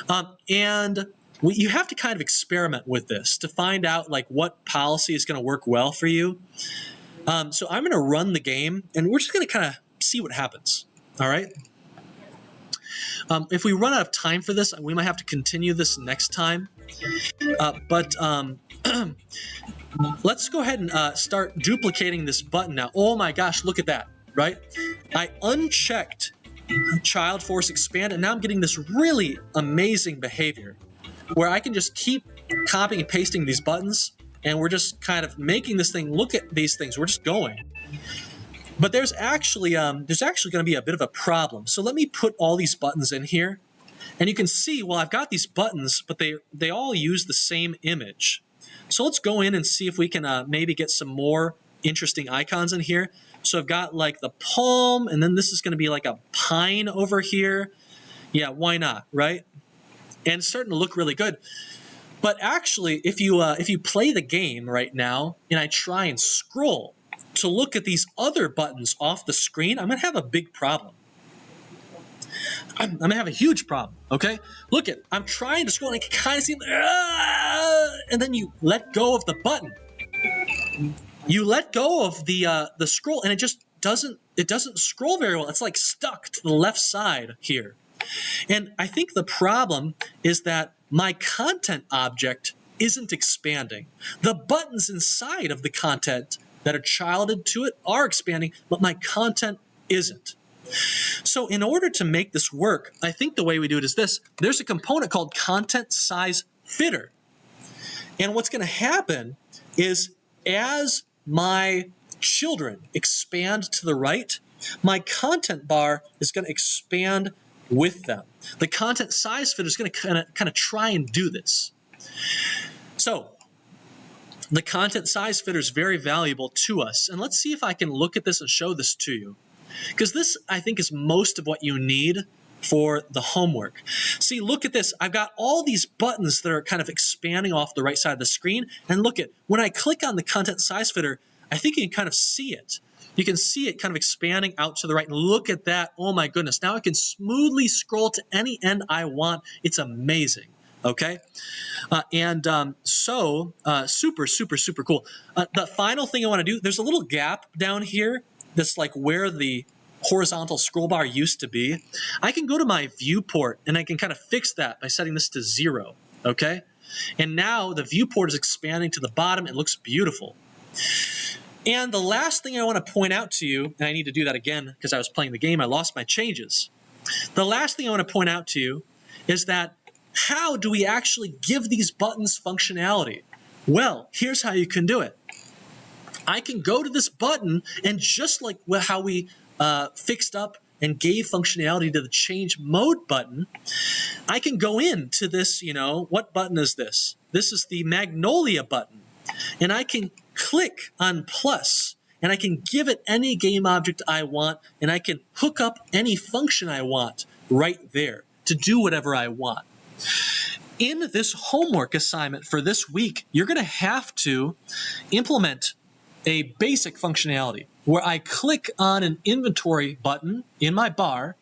You have to kind of experiment with this to find out like what policy is going to work well for you. So I'm going to run the game, and we're just going to kind of see what happens, all right? If we run out of time for this, we might have to continue this next time. Let's go ahead and start duplicating this button now. Oh my gosh, look at that, right? I unchecked child force expand, and now I'm getting this really amazing behavior where I can just keep copying and pasting these buttons, and we're just kind of making this thing look at these things. We're just going. But there's actually going to be a bit of a problem. So let me put all these buttons in here. And you can see, well, I've got these buttons, but they all use the same image. So let's go in and see if we can maybe get some more interesting icons in here. So I've got like the palm, and then this is going to be like a pine over here. Yeah, why not, right? And it's starting to look really good. But actually, if you play the game right now, and I try and scroll to look at these other buttons off the screen, I'm going to have a big problem. I'm going to have a huge problem, okay? Look at, I'm trying to scroll, and I can kind of see, and then you let go of the button. You let go of the scroll, and it just doesn't scroll very well. It's like stuck to the left side here. And I think the problem is that my content object isn't expanding. The buttons inside of the content that are childed to it are expanding, but my content isn't. So in order to make this work, I think the way we do it is this. There's a component called content size fitter. And what's going to happen is as my children expand to the right, my content bar is going to expand with them. The content size fitter is going to kind of try and do this. So the content size fitter is very valuable to us. And let's see if I can look at this and show this to you. Because this, I think, is most of what you need for the homework. See, look at this. I've got all these buttons that are kind of expanding off the right side of the screen. And look at, when I click on the content size fitter, I think you can kind of see it. You can see it kind of expanding out to the right. And look at that. Oh my goodness. Now I can smoothly scroll to any end I want. It's amazing. Okay? Super, super, super cool. The final thing I want to do, there's a little gap down here that's like where the horizontal scroll bar used to be. I can go to my viewport and I can kind of fix that by setting this to 0. Okay? And now the viewport is expanding to the bottom. It looks beautiful. And the last thing I want to point out to you, and I need to do that again because I was playing the game, I lost my changes. The last thing I want to point out to you is that how do we actually give these buttons functionality? Well, here's how you can do it. I can go to this button and just like how we fixed up and gave functionality to the change mode button, I can go into this, what button is this? This is the Magnolia button. And I can click on plus, and I can give it any game object I want, and I can hook up any function I want right there to do whatever I want. In this homework assignment for this week, you're going to have to implement a basic functionality where I click on an inventory button in my bar,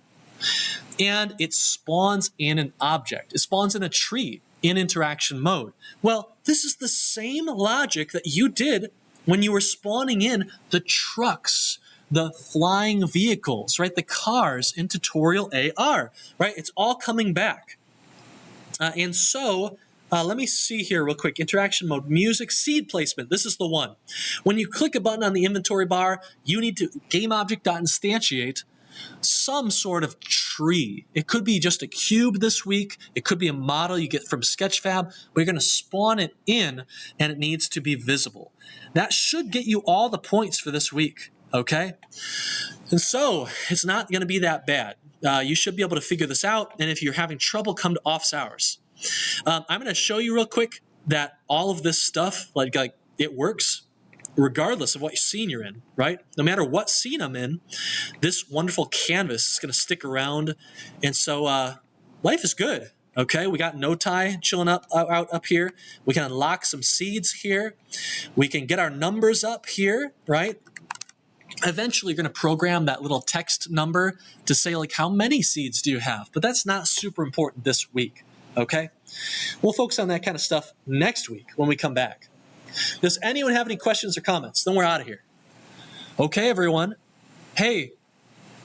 and it spawns in an object. It spawns in a tree in interaction mode. Well, this is the same logic that you did when you were spawning in the trucks, the flying vehicles, right? The cars in tutorial AR, right? It's all coming back. And so let me see here real quick. Interaction mode, music, seed placement. This is the one. When you click a button on the inventory bar, you need to GameObject.instantiate some sort of tree. It could be just a cube this week. It could be a model you get from Sketchfab, but you're going to spawn it in, and it needs to be visible. That should get you all the points for this week, okay? And so it's not going to be that bad. You should be able to figure this out, and if you're having trouble, come to office hours. I'm going to show you real quick that all of this stuff, like it works regardless of what scene you're in, right? No matter what scene I'm in, this wonderful canvas is going to stick around, and so life is good. Okay, we got no tie chilling out up here. We can unlock some seeds here. We can get our numbers up here, right? Eventually, you're going to program that little text number to say, like, how many seeds do you have? But that's not super important this week, okay? We'll focus on that kind of stuff next week when we come back. Does anyone have any questions or comments? Then we're out of here. Okay, everyone. Hey,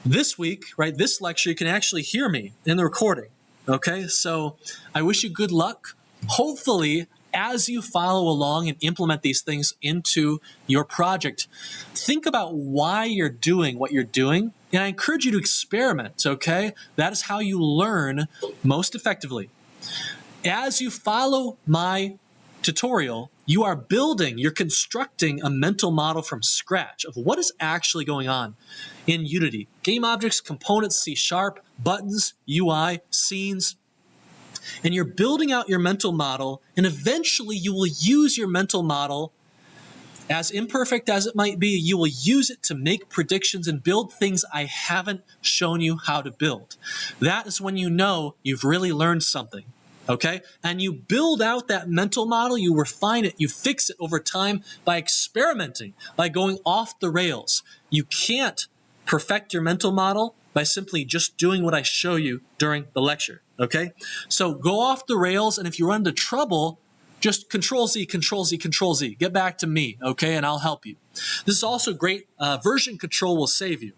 this week, right, this lecture, you can actually hear me in the recording, okay? So I wish you good luck. Hopefully, as you follow along and implement these things into your project, think about why you're doing what you're doing, and I encourage you to experiment, okay? That is how you learn most effectively. As you follow my tutorial, you are building, you're constructing a mental model from scratch of what is actually going on in Unity. Game objects, components, C#, buttons, UI, scenes, and you're building out your mental model, and eventually you will use your mental model, as imperfect as it might be, you will use it to make predictions and build things I haven't shown you how to build. That is when you know you've really learned something, okay? And you build out that mental model, you refine it, you fix it over time by experimenting, by going off the rails. You can't perfect your mental model by simply just doing what I show you during the lecture, okay? So go off the rails, and if you run into trouble, just Control-Z, Control-Z, Control-Z. Get back to me, okay, and I'll help you. This is also great. Version control will save you.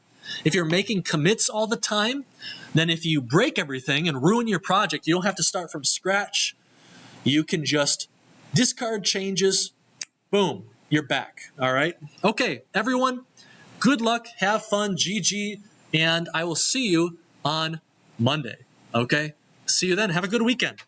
If you're making commits all the time, then if you break everything and ruin your project, you don't have to start from scratch. You can just discard changes. Boom, you're back, all right? Okay, everyone, good luck, have fun, GG, and I will see you on Monday, okay? See you then. Have a good weekend.